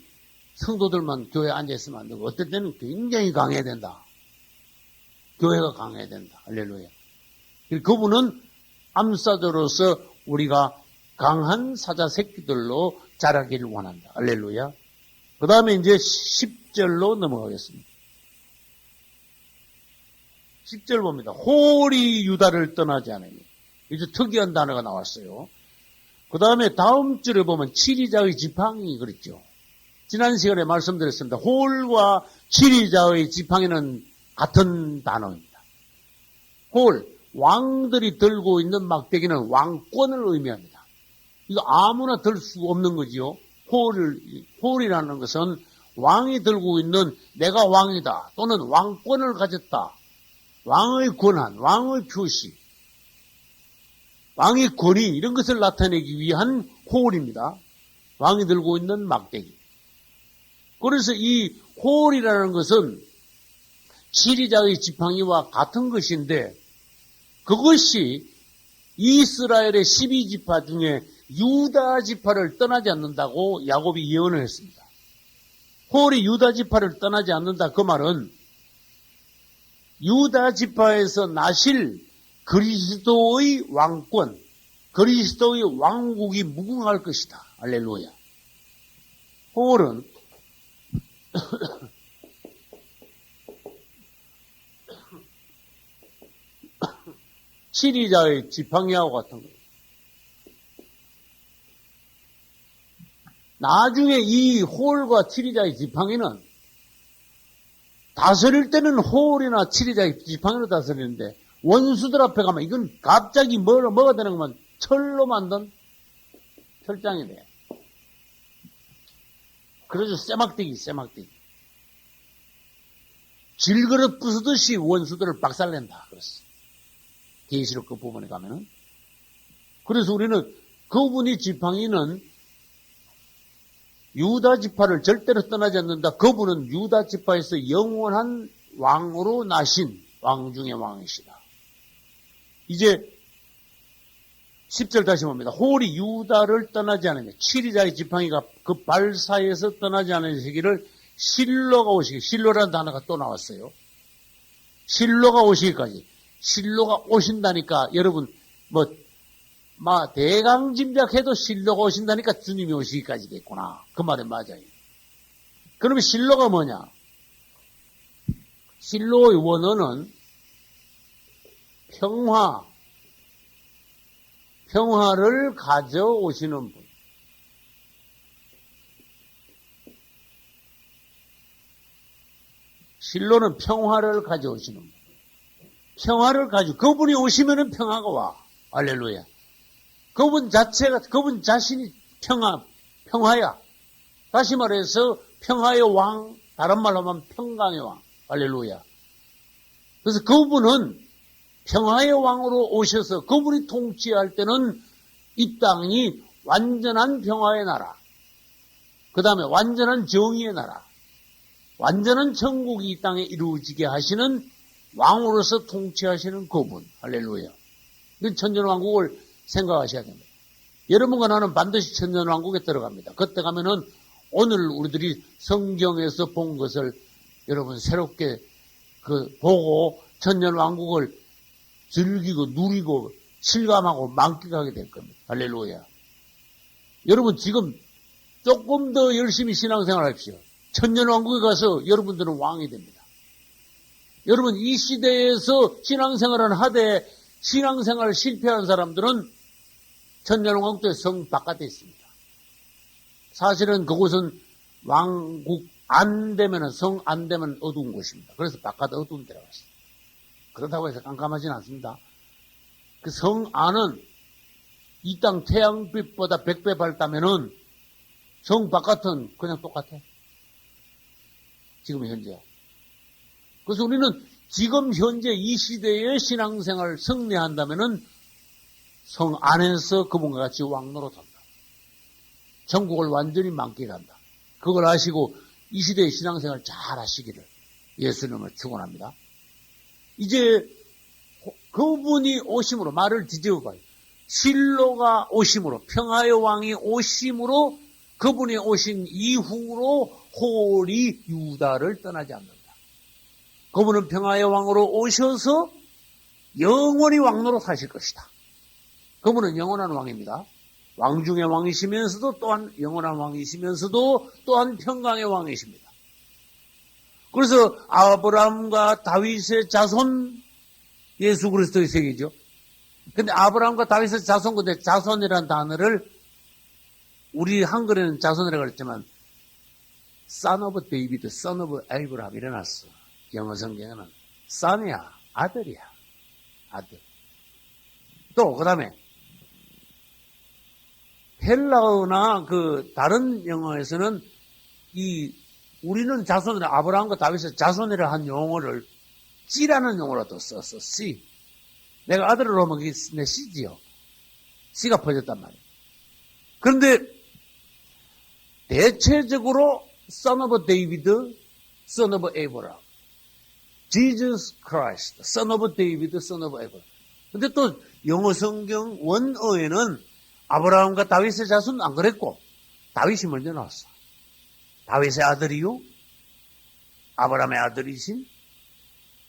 Speaker 1: 성도들만 교회에 앉아있으면 안 되고, 어떨 때는 굉장히 강해야 된다. 교회가 강해야 된다. 할렐루야. 그분은 암사자로서 우리가 강한 사자 새끼들로 자라기를 원한다. 할렐루야. 그 다음에 이제 10절로 넘어가겠습니다. 10절 봅니다. 홀이 유다를 떠나지 않으니. 이제 특이한 단어가 나왔어요. 그 다음에 다음 줄에 보면 치리자의 지팡이 그랬죠. 지난 시간에 말씀드렸습니다. 홀과 치리자의 지팡이는 같은 단어입니다. 홀, 왕들이 들고 있는 막대기는 왕권을 의미합니다. 이거 아무나 들 수 없는 거지요. 홀이라는 것은 왕이 들고 있는 내가 왕이다 또는 왕권을 가졌다. 왕의 권한, 왕의 표시, 왕의 권위 이런 것을 나타내기 위한 홀입니다. 왕이 들고 있는 막대기. 그래서 이 홀이라는 것은 치리자의 지팡이와 같은 것인데 그것이 이스라엘의 12지파 중에 유다 지파를 떠나지 않는다고 야곱이 예언을 했습니다. 홀이 유다 지파를 떠나지 않는다 그 말은 유다 지파에서 나실 그리스도의 왕권, 그리스도의 왕국이 무궁할 것이다. 할렐루야. 홀은 치리자의 지팡이하고 같은 거예요. 나중에 이 홀과 치리자의 지팡이는 다스릴 때는 홀이나 치리자의 지팡이로 다스리는데 원수들 앞에 가면 이건 갑자기 뭐가 되는 거면 철로 만든 철장이 돼요. 그래서 쇠막대기. 질그릇 부수듯이 원수들을 박살낸다. 그랬어. 계시록 그 부분에 가면은. 그래서 우리는 그분이 지팡이는 유다 지파를 절대로 떠나지 않는다. 그분은 유다 지파에서 영원한 왕으로 나신 왕 중의 왕이시다. 이제 10절 다시 봅니다. 홀이 유다를 떠나지 않으며 치리자의 지팡이가 그 발 사이에서 떠나지 않은 시기를 실로가 오시기. 실로라는 단어가 또 나왔어요. 실로가 오시기까지. 실로가 오신다니까 여러분 대강 짐작해도 실로가 오신다니까 주님이 오시기까지 됐구나. 그 말은 맞아요. 그러면 실로가 뭐냐? 실로의 원어는 평화를 가져오시는 분. 실로는 평화를 가져오시는 분. 그분이 오시면은 평화가 와. 할렐루야. 그분 자신이 평화야. 다시 말해서 평화의 왕, 다른 말로 하면 평강의 왕. 할렐루야. 그래서 그분은 평화의 왕으로 오셔서 그분이 통치할 때는 이 땅이 완전한 평화의 나라, 그 다음에 완전한 정의의 나라, 완전한 천국이 이 땅에 이루어지게 하시는 왕으로서 통치하시는 그분. 할렐루야. 천전왕국을 생각하셔야 됩니다. 여러분과 나는 반드시 천년왕국에 들어갑니다. 그때 가면은 오늘 우리들이 성경에서 본 것을 여러분 새롭게 보고 천년왕국을 즐기고 누리고 실감하고 만끽하게 될 겁니다. 할렐루야. 여러분 지금 조금 더 열심히 신앙생활 하십시오. 천년왕국에 가서 여러분들은 왕이 됩니다. 여러분 이 시대에서 신앙생활을 하되 신앙생활을 실패한 사람들은 천년왕국의 성 바깥에 있습니다. 사실은 그곳은 왕국 안 되면 성 안 되면 어두운 곳입니다. 그래서 바깥 어두운 데라고 했습니다. 그렇다고 해서 깜깜하지는 않습니다. 그 성 안은 이 땅 태양빛보다 100배 밝다면은 성 바깥은 그냥 똑같아. 지금 현재. 그래서 우리는 지금 현재 이 시대의 신앙생활을 승리한다면은 성 안에서 그분과 같이 왕노릇한다. 천국을 완전히 만끽한다. 그걸 아시고 이 시대의 신앙생활 잘 하시기를 예수님을 축원합니다. 이제 그분이 오심으로 말을 뒤집어봐요. 실로가 오심으로 평화의 왕이 오심으로 그분이 오신 이후로 홀이 유다를 떠나지 않는다. 그분은 평화의 왕으로 오셔서 영원히 왕노릇 하실 것이다. 그분은 영원한 왕입니다. 왕 중의 왕이시면서도 또한 영원한 왕이시면서도 또한 평강의 왕이십니다. 그래서 아브라함과 다윗의 자손 예수 그리스도의 세계죠. 근데 아브라함과 다윗의 자손, 근데 자손이라는 단어를 우리 한글에는 자손이라고 그랬지만 son of David, son of Abraham 이래놨어. 영어 성경에는 son이야, 아들이야, 아들. 또 그다음에 헬라어나 다른 영어에서는 우리는 자손이라 아브라함과 다윗의 자손이라 한 용어를 씨라는 용어로 또 썼어. 씨. 내가 아들을 하면 그게 내 씨지요. 씨가 퍼졌단 말이에요. 그런데 대체적으로 son of David, son of Abraham, Jesus Christ, son of David, son of Abraham. 근데 또 영어 성경 원어에는 아브라함과 다윗의 자손은 안 그랬고 다윗이 먼저 나왔어. 다윗의 아들이요 아브라함의 아들이신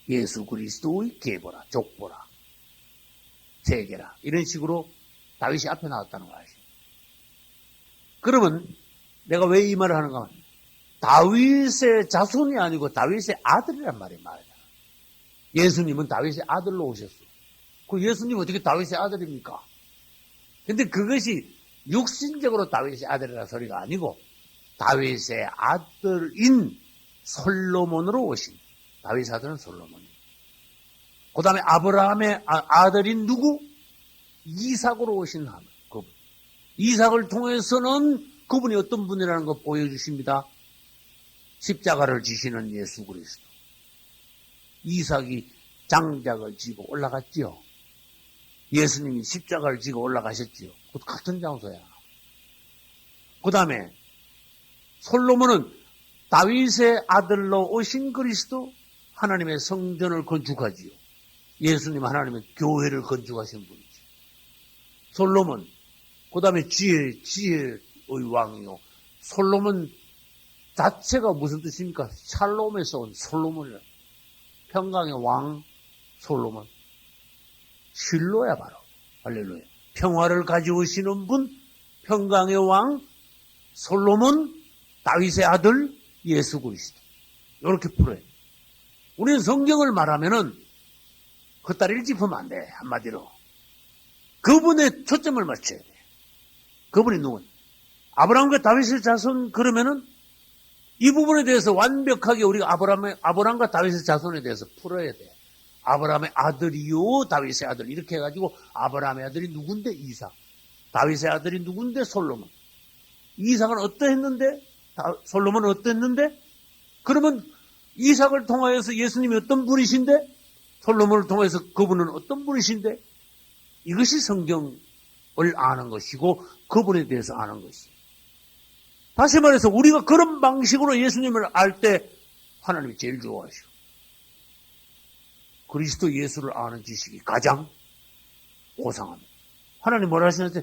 Speaker 1: 예수 그리스도의 계보라, 족보라, 세계라 이런 식으로 다윗이 앞에 나왔다는 거 아시죠? 그러면 내가 왜 이 말을 하는가 하면 다윗의 자손이 아니고 다윗의 아들이란 말이에요. 예수님은 다윗의 아들로 오셨어. 그 예수님 어떻게 다윗의 아들입니까? 근데 그것이 육신적으로 다윗의 아들이라는 소리가 아니고 다윗의 아들인 솔로몬으로 오신 다윗의 아들은 솔로몬이에요. 그 다음에 아브라함의 아들인 누구? 이삭으로 오신 그분. 이삭을 통해서는 그분이 어떤 분이라는 거 보여주십니다. 십자가를 지시는 예수 그리스도. 이삭이 장작을 지고 올라갔지요. 예수님이 십자가를 지고 올라가셨지요. 그것도 같은 장소야. 그 다음에 솔로몬은 다윗의 아들로 오신 그리스도 하나님의 성전을 건축하지요. 예수님 하나님의 교회를 건축하신 분이죠. 솔로몬, 그 다음에 지혜의 왕이요. 솔로몬 자체가 무슨 뜻입니까? 샬롬에서 온 솔로몬이라. 평강의 왕 솔로몬. 실로야 바로. 할렐루야. 평화를 가져오시는 분, 평강의 왕 솔로몬, 다윗의 아들 예수 그리스도. 이렇게 풀어요. 우리는 성경을 말하면은 그따위를 짚으면 안 돼. 한마디로. 그분의 초점을 맞춰야 돼. 그분이 누군? 아브라함과 다윗의 자손 그러면은 이 부분에 대해서 완벽하게 우리가 아브라함과 다윗의 자손에 대해서 풀어야 돼. 아브라함의 아들이요 다윗의 아들 이렇게 해가지고 아브라함의 아들이 누군데? 이삭. 다윗의 아들이 누군데? 솔로몬. 이삭은 어떠했는데? 솔로몬은 어떠했는데? 그러면 이삭을 통하여서 예수님이 어떤 분이신데? 솔로몬을 통해서 그분은 어떤 분이신데? 이것이 성경을 아는 것이고 그분에 대해서 아는 것이에요. 다시 말해서 우리가 그런 방식으로 예수님을 알 때 하나님이 제일 좋아하시고 그리스도 예수를 아는 지식이 가장 고상합니다. 하나님 뭐라 하시는지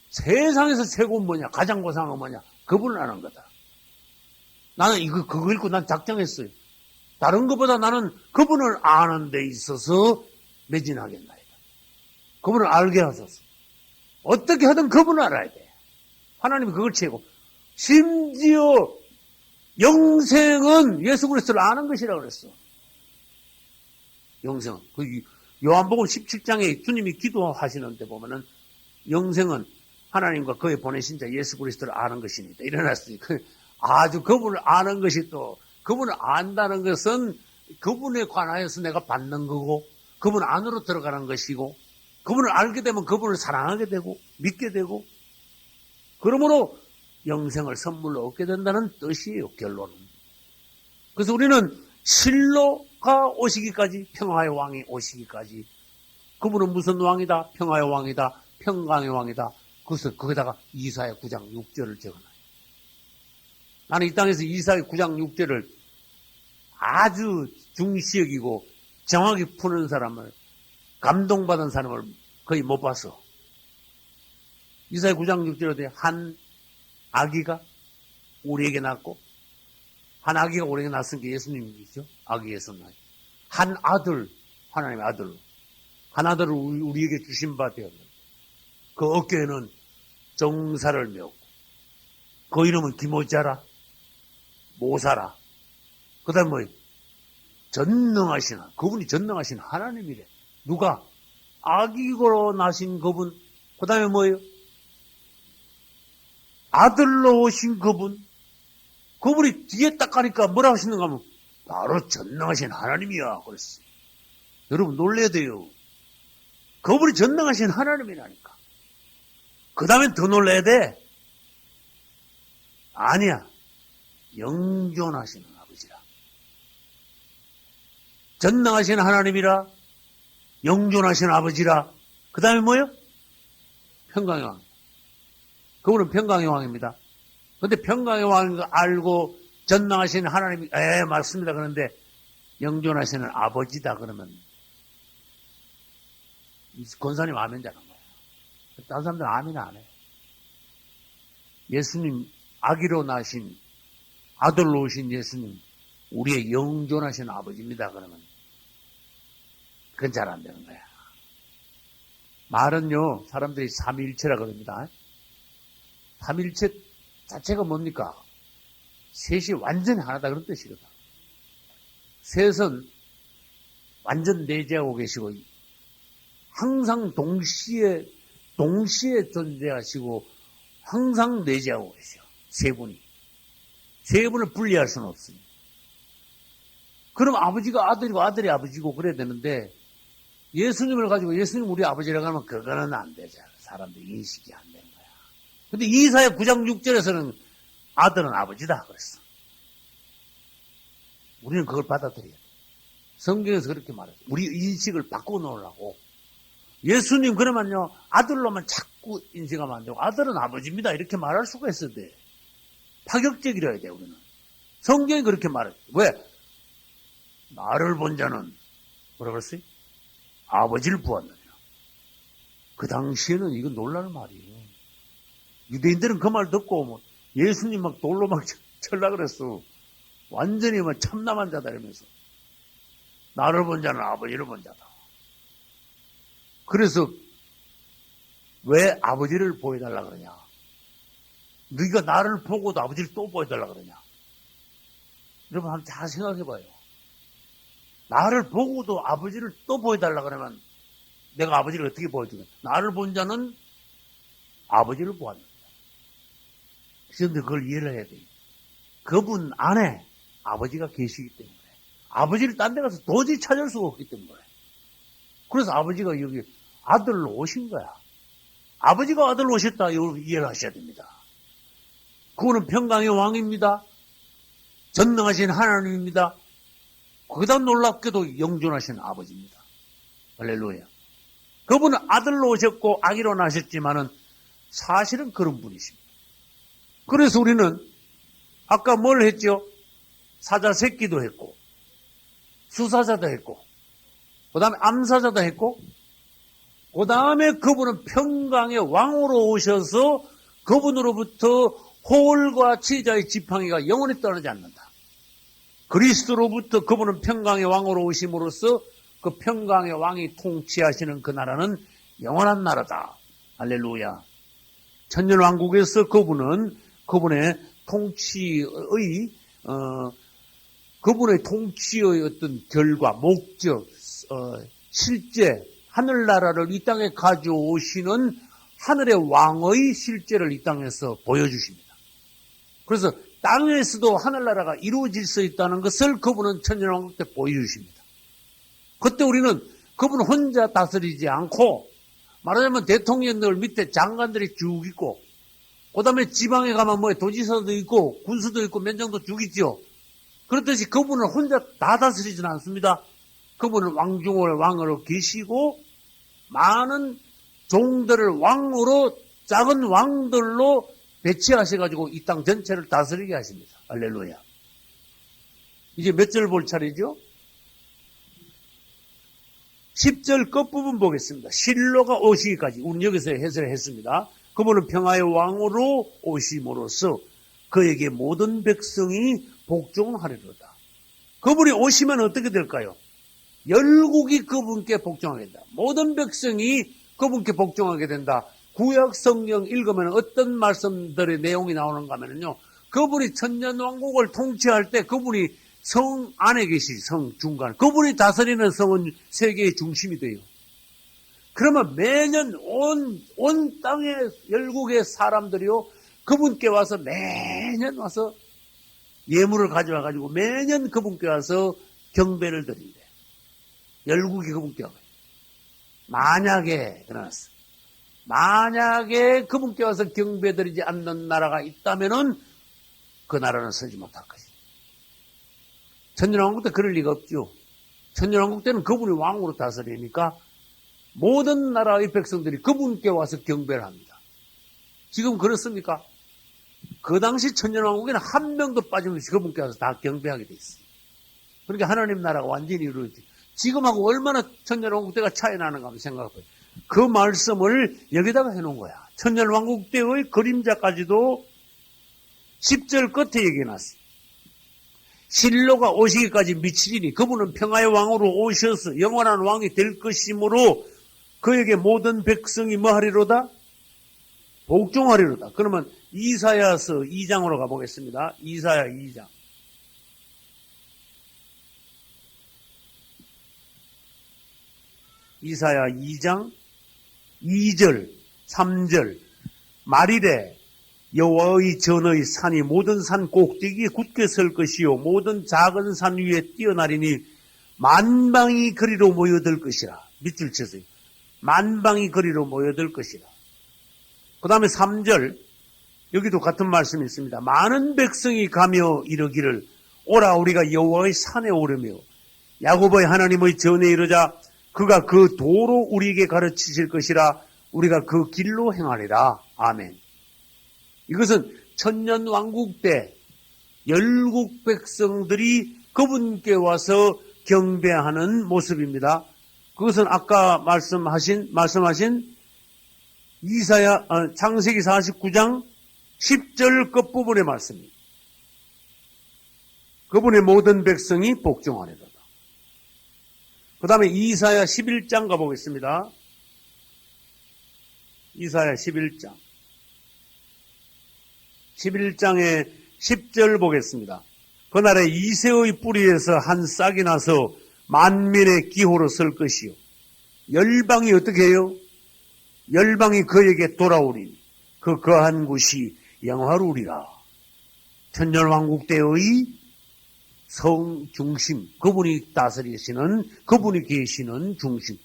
Speaker 1: 세상에서 최고는 뭐냐? 가장 고상은 뭐냐? 그분을 아는 거다. 나는 그거 읽고 난 작정했어요. 다른 것보다 나는 그분을 아는 데 있어서 매진하겠나이다. 그분을 알게 하소서. 어떻게 하든 그분을 알아야 돼. 하나님이 그걸 채고. 심지어 영생은 예수 그리스도를 아는 것이라고 그랬어. 영생은. 그 요한복음 17장에 주님이 기도하시는데 보면은 영생은 하나님과 그의 보내신 자 예수 그리스도를 아는 것입니다. 일어났어요. 아주 그분을 아는 것이 또 그분을 안다는 것은 그분에 관하여서 내가 받는 거고 그분 안으로 들어가는 것이고 그분을 알게 되면 그분을 사랑하게 되고 믿게 되고 그러므로 영생을 선물로 얻게 된다는 뜻이에요. 결론은. 그래서 우리는 실로가 오시기까지 평화의 왕이 오시기까지 그분은 무슨 왕이다? 평화의 왕이다. 평강의 왕이다. 그래서 거기다가 이사야 9장 6절을 적어놔요. 나는 이 땅에서 이사야 9장 6절을 아주 중시 여기고 정확히 푸는 사람을 감동받은 사람을 거의 못 봤어. 이사야 9장 6절에 한 아기가 우리에게 낳고 한 아기가 우리에게 낳았으니까 예수님이죠. 아기에서 낳았죠. 한 아들, 하나님의 아들로 한 아들을 우리에게 주신 바 되었는데 그 어깨에는 정사를 메었고 그 이름은 기모자라 모사라 그 다음에 뭐예요? 전능하신 그분이 전능하신 하나님이래. 누가? 아기로 나신 그분. 그 다음에 뭐예요? 아들로 오신 그분. 그분이 뒤에 딱 가니까 뭐라고 하시는가 하면 바로 전능하신 하나님이야 그랬어요. 여러분 놀라야 돼요. 그분이 전능하신 하나님이라니까. 그 다음엔 더 놀라야 돼. 아니야. 영존하시는 아버지라. 전능하신 하나님이라 영존하신 아버지라. 그 다음에 뭐예요? 평강의 왕. 그분은 평강의 왕입니다. 근데 평강의 왕인 알고 전능하신 하나님이 맞습니다. 그런데 영존하시는 아버지다 그러면 권사님 아멘 잘한 거예요. 다른 사람들은 아멘 안 해요. 예수님 아기로 나신 아들로 오신 예수님 우리의 영존하신 아버지입니다. 그러면 그건 잘 안 되는 거야. 말은요 사람들이 삼위일체라 그럽니다. 삼위일체 자체가 뭡니까? 셋이 완전히 하나다 그런 뜻이거든. 셋은 완전 내재하고 계시고 항상 동시에 존재하시고 항상 내재하고 계셔. 세 분이. 세 분을 분리할 수는 없습니다. 그럼 아버지가 아들이고 아들이 아버지고 그래야 되는데 예수님을 가지고 예수님 우리 아버지라고 하면 그거는 안 되잖아. 사람들이 인식이 안 되는 거야. 근데 이사야 9장 6절에서는 아들은 아버지다 그랬어. 우리는 그걸 받아들여야 돼. 성경에서 그렇게 말해요. 우리 인식을 바꿔놓으려고. 예수님 그러면요 아들로만 자꾸 인식하면 안 되고 아들은 아버지입니다 이렇게 말할 수가 있어야 돼. 파격적이라야 돼 우리는. 성경이 그렇게 말해요. 왜? 나를 본 자는 뭐라 그랬어요? 아버지를 보았느냐. 그 당시에는 이건 놀랄 말이에요. 유대인들은 그 말 듣고 뭐 예수님 막 돌로 막 쳤라 그랬어. 완전히 막 참남한 자다 이러면서 나를 본 자는 아버지를 본 자다. 그래서 왜 아버지를 보여달라 그러냐? 네가 나를 보고도 아버지를 또 보여달라 그러냐? 여러분 한번 잘 생각해봐요. 나를 보고도 아버지를 또 보여달라 그러면 내가 아버지를 어떻게 보여주냐? 나를 본 자는 아버지를 보았다. 그런데 그걸 이해를 해야 돼요. 그분 안에 아버지가 계시기 때문에 아버지를 딴 데 가서 도저히 찾을 수가 없기 때문에 그래서 아버지가 여기 아들로 오신 거야. 아버지가 아들로 오셨다 이해를 하셔야 됩니다. 그분은 평강의 왕입니다. 전능하신 하나님입니다. 거기다 놀랍게도 영존하신 아버지입니다. 할렐루야. 그분은 아들로 오셨고 아기로 나셨지만은 사실은 그런 분이십니다. 그래서 우리는 아까 뭘 했죠? 사자 새끼도 했고 수사자도 했고 그 다음에 암사자도 했고 그 다음에 그분은 평강의 왕으로 오셔서 그분으로부터 홀과 치자의 지팡이가 영원히 떠나지 않는다. 그리스도로부터 그분은 평강의 왕으로 오심으로써 그 평강의 왕이 통치하시는 그 나라는 영원한 나라다. 할렐루야. 천년왕국에서 그분은 그분의 통치의 어떤 결과, 목적, 실제, 하늘나라를 이 땅에 가져오시는 하늘의 왕의 실제를 이 땅에서 보여주십니다. 그래서 땅에서도 하늘나라가 이루어질 수 있다는 것을 그분은 천년왕국 때 보여주십니다. 그때 우리는 그분 혼자 다스리지 않고, 말하자면 대통령들 밑에 장관들이 쭉 있고, 그 다음에 지방에 가면 도지사도 있고, 군수도 있고, 면장도 쭉 있죠. 그렇듯이 그분은 혼자 다 다스리진 않습니다. 그분은 왕중의 왕으로 계시고, 많은 종들을 왕으로, 작은 왕들로 배치하셔가지고 이 땅 전체를 다스리게 하십니다. 할렐루야. 이제 몇 절 볼 차례죠? 10절 끝부분 보겠습니다. 실로가 오시기까지. 우리는 여기서 해설을 했습니다. 그분은 평화의 왕으로 오심으로써 그에게 모든 백성이 복종하리로다. 그분이 오시면 어떻게 될까요? 열국이 그분께 복종하게 된다. 모든 백성이 그분께 복종하게 된다. 구약 성경 읽으면 어떤 말씀들의 내용이 나오는가 하면요. 그분이 천년왕국을 통치할 때 그분이 성 안에 성 중간. 그분이 다스리는 성은 세계의 중심이 돼요. 그러면 매년 온 땅의 열국의 사람들이요. 그분께 와서 매년 와서 예물을 가져와가지고 매년 그분께 와서 경배를 드린대. 열국이 그분께 와요. 만약에 그분께 와서 경배드리지 않는 나라가 있다면은 그 나라는 서지 못할 것이다. 천년왕국 때 그럴 리가 없죠. 천년왕국 때는 그분이 왕으로 다스리니까 모든 나라의 백성들이 그분께 와서 경배를 합니다. 지금 그렇습니까? 그 당시 천년왕국에는 한 명도 빠짐없이 그분께 와서 다 경배하게 돼 있어요. 그러니까 하나님 나라가 완전히 이루어지죠. 지금하고 얼마나 천년왕국 때가 차이 나는가 한번 생각해봐요. 그 말씀을 여기다가 해놓은 거야. 천년왕국 때의 그림자까지도 10절 끝에 얘기해놨어요. 실로가 오시기까지 미치리니 그분은 평화의 왕으로 오셔서 영원한 왕이 될 것이므로 그에게 모든 백성이 뭐 하리로다? 복종하리로다. 그러면 이사야서 2장으로 가보겠습니다. 이사야 2장. 이사야 2장 2절 3절 말이래 여호와의 전의 산이 모든 산 꼭대기에 굳게 설 것이요 모든 작은 산 위에 뛰어나리니 만방이 그리로 모여들 것이라. 밑줄 쳐서요. 만방이 그리로 모여들 것이라. 그 다음에 3절 여기도 같은 말씀이 있습니다. 많은 백성이 가며 이르기를 오라 우리가 여호와의 산에 오르며 야곱의 하나님의 전에 이르자 그가 그 도로 우리에게 가르치실 것이라 우리가 그 길로 행하리라. 아멘. 이것은 천년왕국 때 열국 백성들이 그분께 와서 경배하는 모습입니다. 그것은 아까 말씀하신 이사야 창세기 49장 10절 끝부분의 말씀입니다. 그분의 모든 백성이 복종하리로다. 그 다음에 이사야 11장 가보겠습니다. 이사야 11장. 11장의 10절 보겠습니다. 그날에 이새의 뿌리에서 한 싹이 나서 만민의 기호로 설 것이요. 열방이 어떻게 해요? 열방이 그에게 돌아오리니 그 거한 곳이 영화로우리라. 천년왕국 때의 성 중심, 그분이 다스리시는, 그분이 계시는 중심.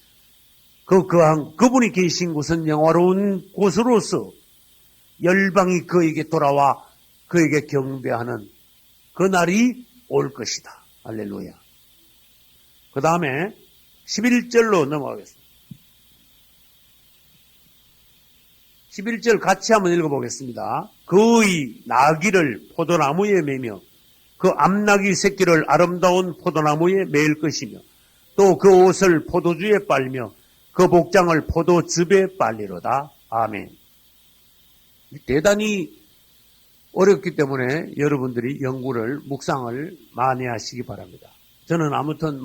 Speaker 1: 그분이 계신 곳은 영화로운 곳으로서 열방이 그에게 돌아와 그에게 경배하는 그 날이 올 것이다. 할렐루야. 그 다음에 11절로 넘어가겠습니다. 11절 같이 한번 읽어보겠습니다. 그의 나귀를 포도나무에 매며 그 암나귀 새끼를 아름다운 포도나무에 매일 것이며 또 그 옷을 포도주에 빨며 그 복장을 포도즙에 빨리로다. 아멘. 대단히 어렵기 때문에 여러분들이 연구를, 묵상을 많이 하시기 바랍니다. 저는 아무튼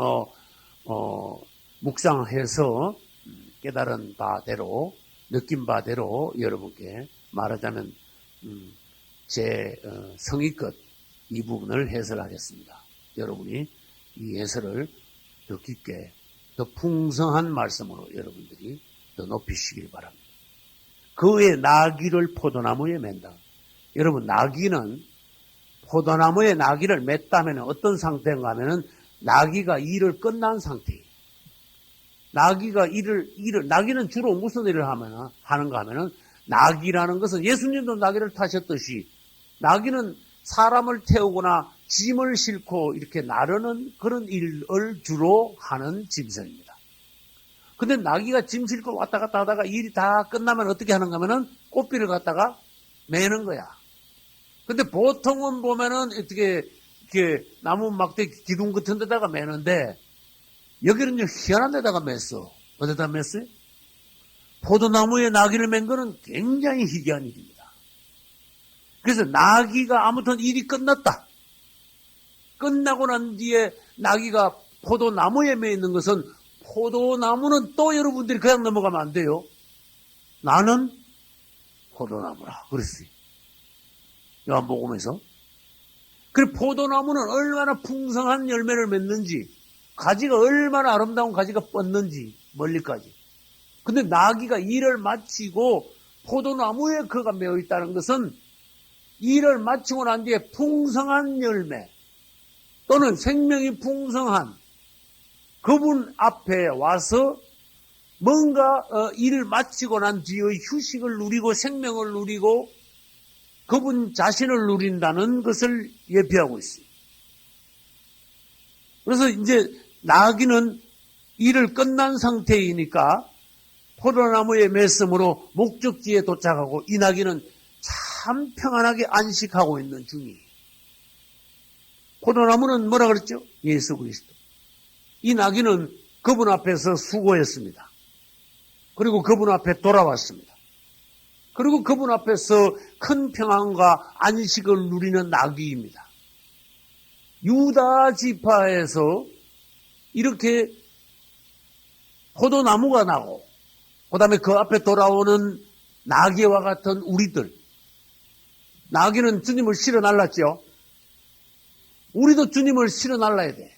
Speaker 1: 묵상해서 깨달은 바대로, 느낀 바대로 여러분께 말하자면, 제 성의껏 이 부분을 해설하겠습니다. 여러분이 이 해설을 더 깊게, 더 풍성한 말씀으로 여러분들이 더 높이시길 바랍니다. 그의 나귀를 포도나무에 맨다. 여러분, 나귀는 포도나무에 나귀를 맸다면 어떤 상태인가 하면은 나귀가 일을 끝난 상태예요. 나귀가 나귀는 주로 무슨 일을 하는가 하면은 나귀라는 것은 예수님도 나귀를 타셨듯이 나귀는 사람을 태우거나 짐을 싣고 이렇게 나르는 그런 일을 주로 하는 짐승입니다. 근데 나귀가 짐 싣고 왔다 갔다 하다가 일이 다 끝나면 어떻게 하는가 하면은 꽃비를 갖다가 매는 거야. 근데 보통은 보면은 어떻게 이렇게 나무 막대 기둥 같은 데다가 매는데 여기는 희한한 데다가 맸어. 어디다 맸어요? 포도나무에 나귀를 맨 거는 굉장히 희귀한 일입니다. 그래서 나귀가 아무튼 일이 끝났다. 끝나고 난 뒤에 나귀가 포도나무에 매 있는 것은 포도나무는 또 여러분들이 그냥 넘어가면 안 돼요. 나는 포도나무라. 그랬어요. 요한복음에서. 그리고 포도나무는 얼마나 풍성한 열매를 맺는지, 가지가 얼마나 아름다운 가지가 뻗는지, 멀리까지. 근데 나귀가 일을 마치고 포도나무에 그가 매어 있다는 것은 일을 마치고 난 뒤에 풍성한 열매 또는 생명이 풍성한 그분 앞에 와서 뭔가 일을 마치고 난 뒤의 휴식을 누리고 생명을 누리고 그분 자신을 누린다는 것을 예표하고 있어요. 그래서 이제 나귀는 일을 끝난 상태이니까 포도나무에 맸으므로 목적지에 도착하고 이 나귀는 참 평안하게 안식하고 있는 중이에요. 포도나무는 뭐라 그랬죠? 예수 그리스도. 이 나귀는 그분 앞에서 수고했습니다. 그리고 그분 앞에 돌아왔습니다. 그리고 그분 앞에서 큰 평안과 안식을 누리는 나귀입니다. 유다 지파에서 이렇게 포도나무가 나고 그 다음에 그 앞에 돌아오는 나귀와 같은 우리들. 나귀는 주님을 실어 날랐죠. 우리도 주님을 실어 날라야 돼.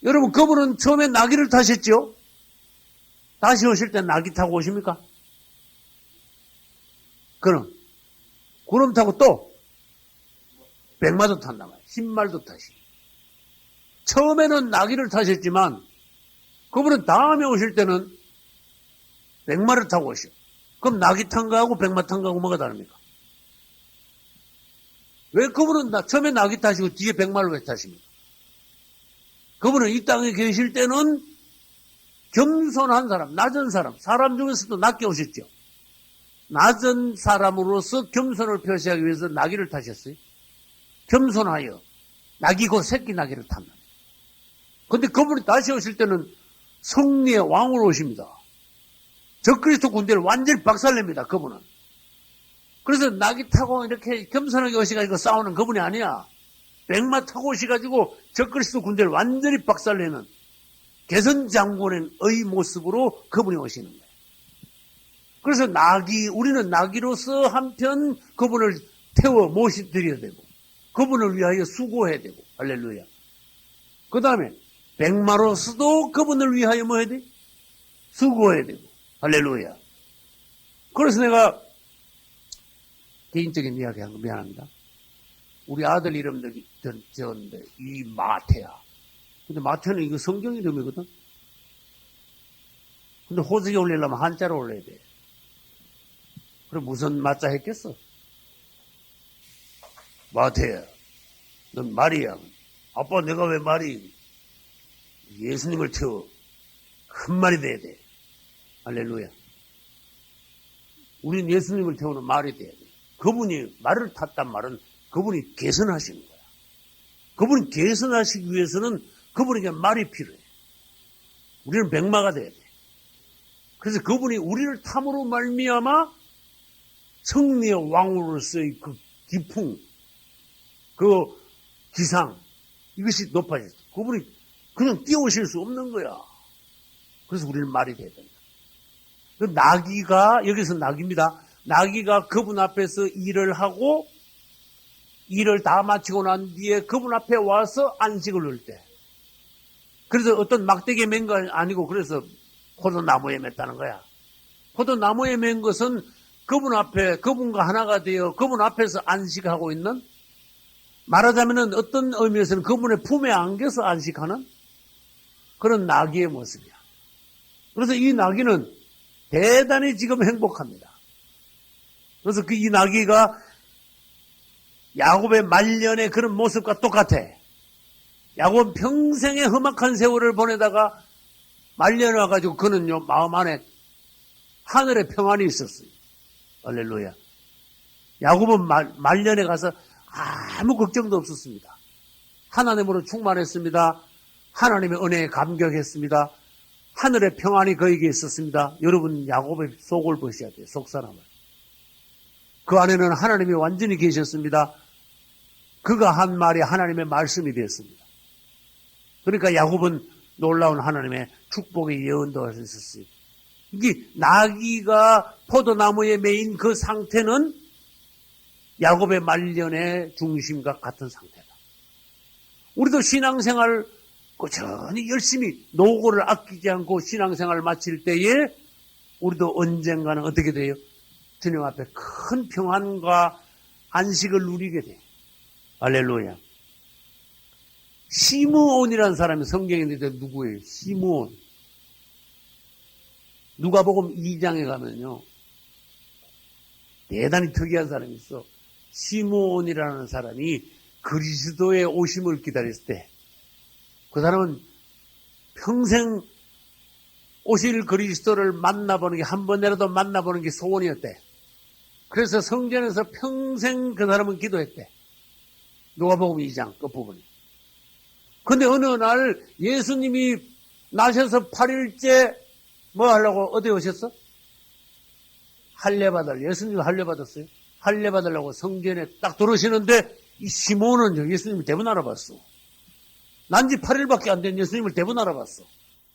Speaker 1: 여러분, 그분은 처음에 나귀를 타셨죠? 다시 오실 때 나귀 타고 오십니까? 그럼 구름 타고 또 백마도 탄단 말이에요. 신말도 타시. 처음에는 나귀를 타셨지만 그분은 다음에 오실 때는 백마를 타고 오셔. 그럼 나귀 탄 거하고 백마 탄 거하고 뭐가 다릅니까? 왜 그분은 처음에 나귀 타시고 뒤에 백마를 왜 타십니까? 그분은 이 땅에 계실 때는 겸손한 사람, 낮은 사람, 사람 중에서도 낮게 오셨죠. 낮은 사람으로서 겸손을 표시하기 위해서 나귀를 타셨어요. 겸손하여 나귀 곧 새끼 나귀를 탔다. 그런데 그분이 다시 오실 때는 승리의 왕으로 오십니다. 적그리스도 군대를 완전히 박살냅니다. 그분은. 그래서 나귀 타고 이렇게 겸손하게 오셔가지고 싸우는 그분이 아니야. 백마 타고 오셔가지고 적그리스도 군대를 완전히 박살내는 개선 장군의 모습으로 그분이 오시는 거예요. 그래서 우리는 나귀로서 한편 그분을 태워 모셔드려야 되고, 그분을 위하여 수고해야 되고, 할렐루야. 그 다음에 백마로서도 그분을 위하여 뭐 해야 돼? 수고해야 되고, 할렐루야. 그래서 내가 개인적인 이야기 한 거 미안합니다. 우리 아들 이름들이 지었는데, 이 마태야. 근데 마태는 이거 성경 이름이거든? 근데 호적에 올리려면 한자로 올려야 돼. 그럼 무슨 마자 했겠어? 마태야. 넌 말이야. 아빠 내가 왜 말이? 예수님을 태워. 큰 말이 돼야 돼. 할렐루야. 우린 예수님을 태우는 말이 돼야 돼. 그분이 말을 탔단 말은 그분이 개선하시는 거야. 그분이 개선하시기 위해서는 그분에게 말이 필요해. 우리는 백마가 돼야 돼. 그래서 그분이 우리를 탐으로 말미암아 승리의 왕으로서의 그 기풍, 그 기상, 이것이 높아졌어. 그분이 그냥 뛰어오실 수 없는 거야. 그래서 우리는 말이 돼야 된다. 그 나귀가, 여기서 나귀입니다. 나귀가 그분 앞에서 일을 하고, 일을 다 마치고 난 뒤에 그분 앞에 와서 안식을 넣을 때. 그래서 어떤 막대기에 맨 거 아니고, 그래서 포도나무에 맸다는 거야. 포도나무에 맨 것은 그분 앞에, 그분과 하나가 되어 그분 앞에서 안식하고 있는, 말하자면 어떤 의미에서는 그분의 품에 안겨서 안식하는 그런 나귀의 모습이야. 그래서 이 나귀는 대단히 지금 행복합니다. 그래서 이 나귀가 야곱의 말년의 그런 모습과 똑같아. 야곱 평생의 험악한 세월을 보내다가 말년에 와가지고 그는요, 마음 안에 하늘의 평안이 있었어요. 할렐루야. 야곱은 말년에 가서 아무 걱정도 없었습니다. 하나님으로 충만했습니다. 하나님의 은혜에 감격했습니다. 하늘의 평안이 그에게 있었습니다. 여러분, 야곱의 속을 보셔야 돼요. 속사람을. 그 안에는 하나님이 완전히 계셨습니다. 그가 한 말이 하나님의 말씀이 되었습니다. 그러니까 야곱은 놀라운 하나님의 축복의 예언도 할 수 있었어요. 이게 나귀가 포도나무에 매인 그 상태는 야곱의 말년의 중심과 같은 상태다. 우리도 신앙생활 꾸준히 열심히 노고를 아끼지 않고 신앙생활을 마칠 때에 우리도 언젠가는 어떻게 돼요? 주님 앞에 큰 평안과 안식을 누리게 돼요. 할렐루야. 시므온이라는 사람이 성경에 있는데 누구예요? 시므온. 누가복음 2장에 가면요, 대단히 특이한 사람이 있어. 시므온이라는 사람이 그리스도의 오심을 기다렸을 때, 그 사람은 평생 오실 그리스도를 만나보는 게, 한 번이라도 만나보는 게 소원이었대. 그래서 성전에서 평생 그 사람은 기도했대. 누가복음 2장 끝부분이. 근데 어느 날 예수님이 나셔서 8일째 뭐 하려고 어디 오셨어? 할례받으려. 예수님이 할례받았어요. 할례받으려고 성전에 딱 들어오시는데 이 시몬은 예수님을 대부분 알아봤어. 난지 8일밖에 안 된 예수님을 대부분 알아봤어.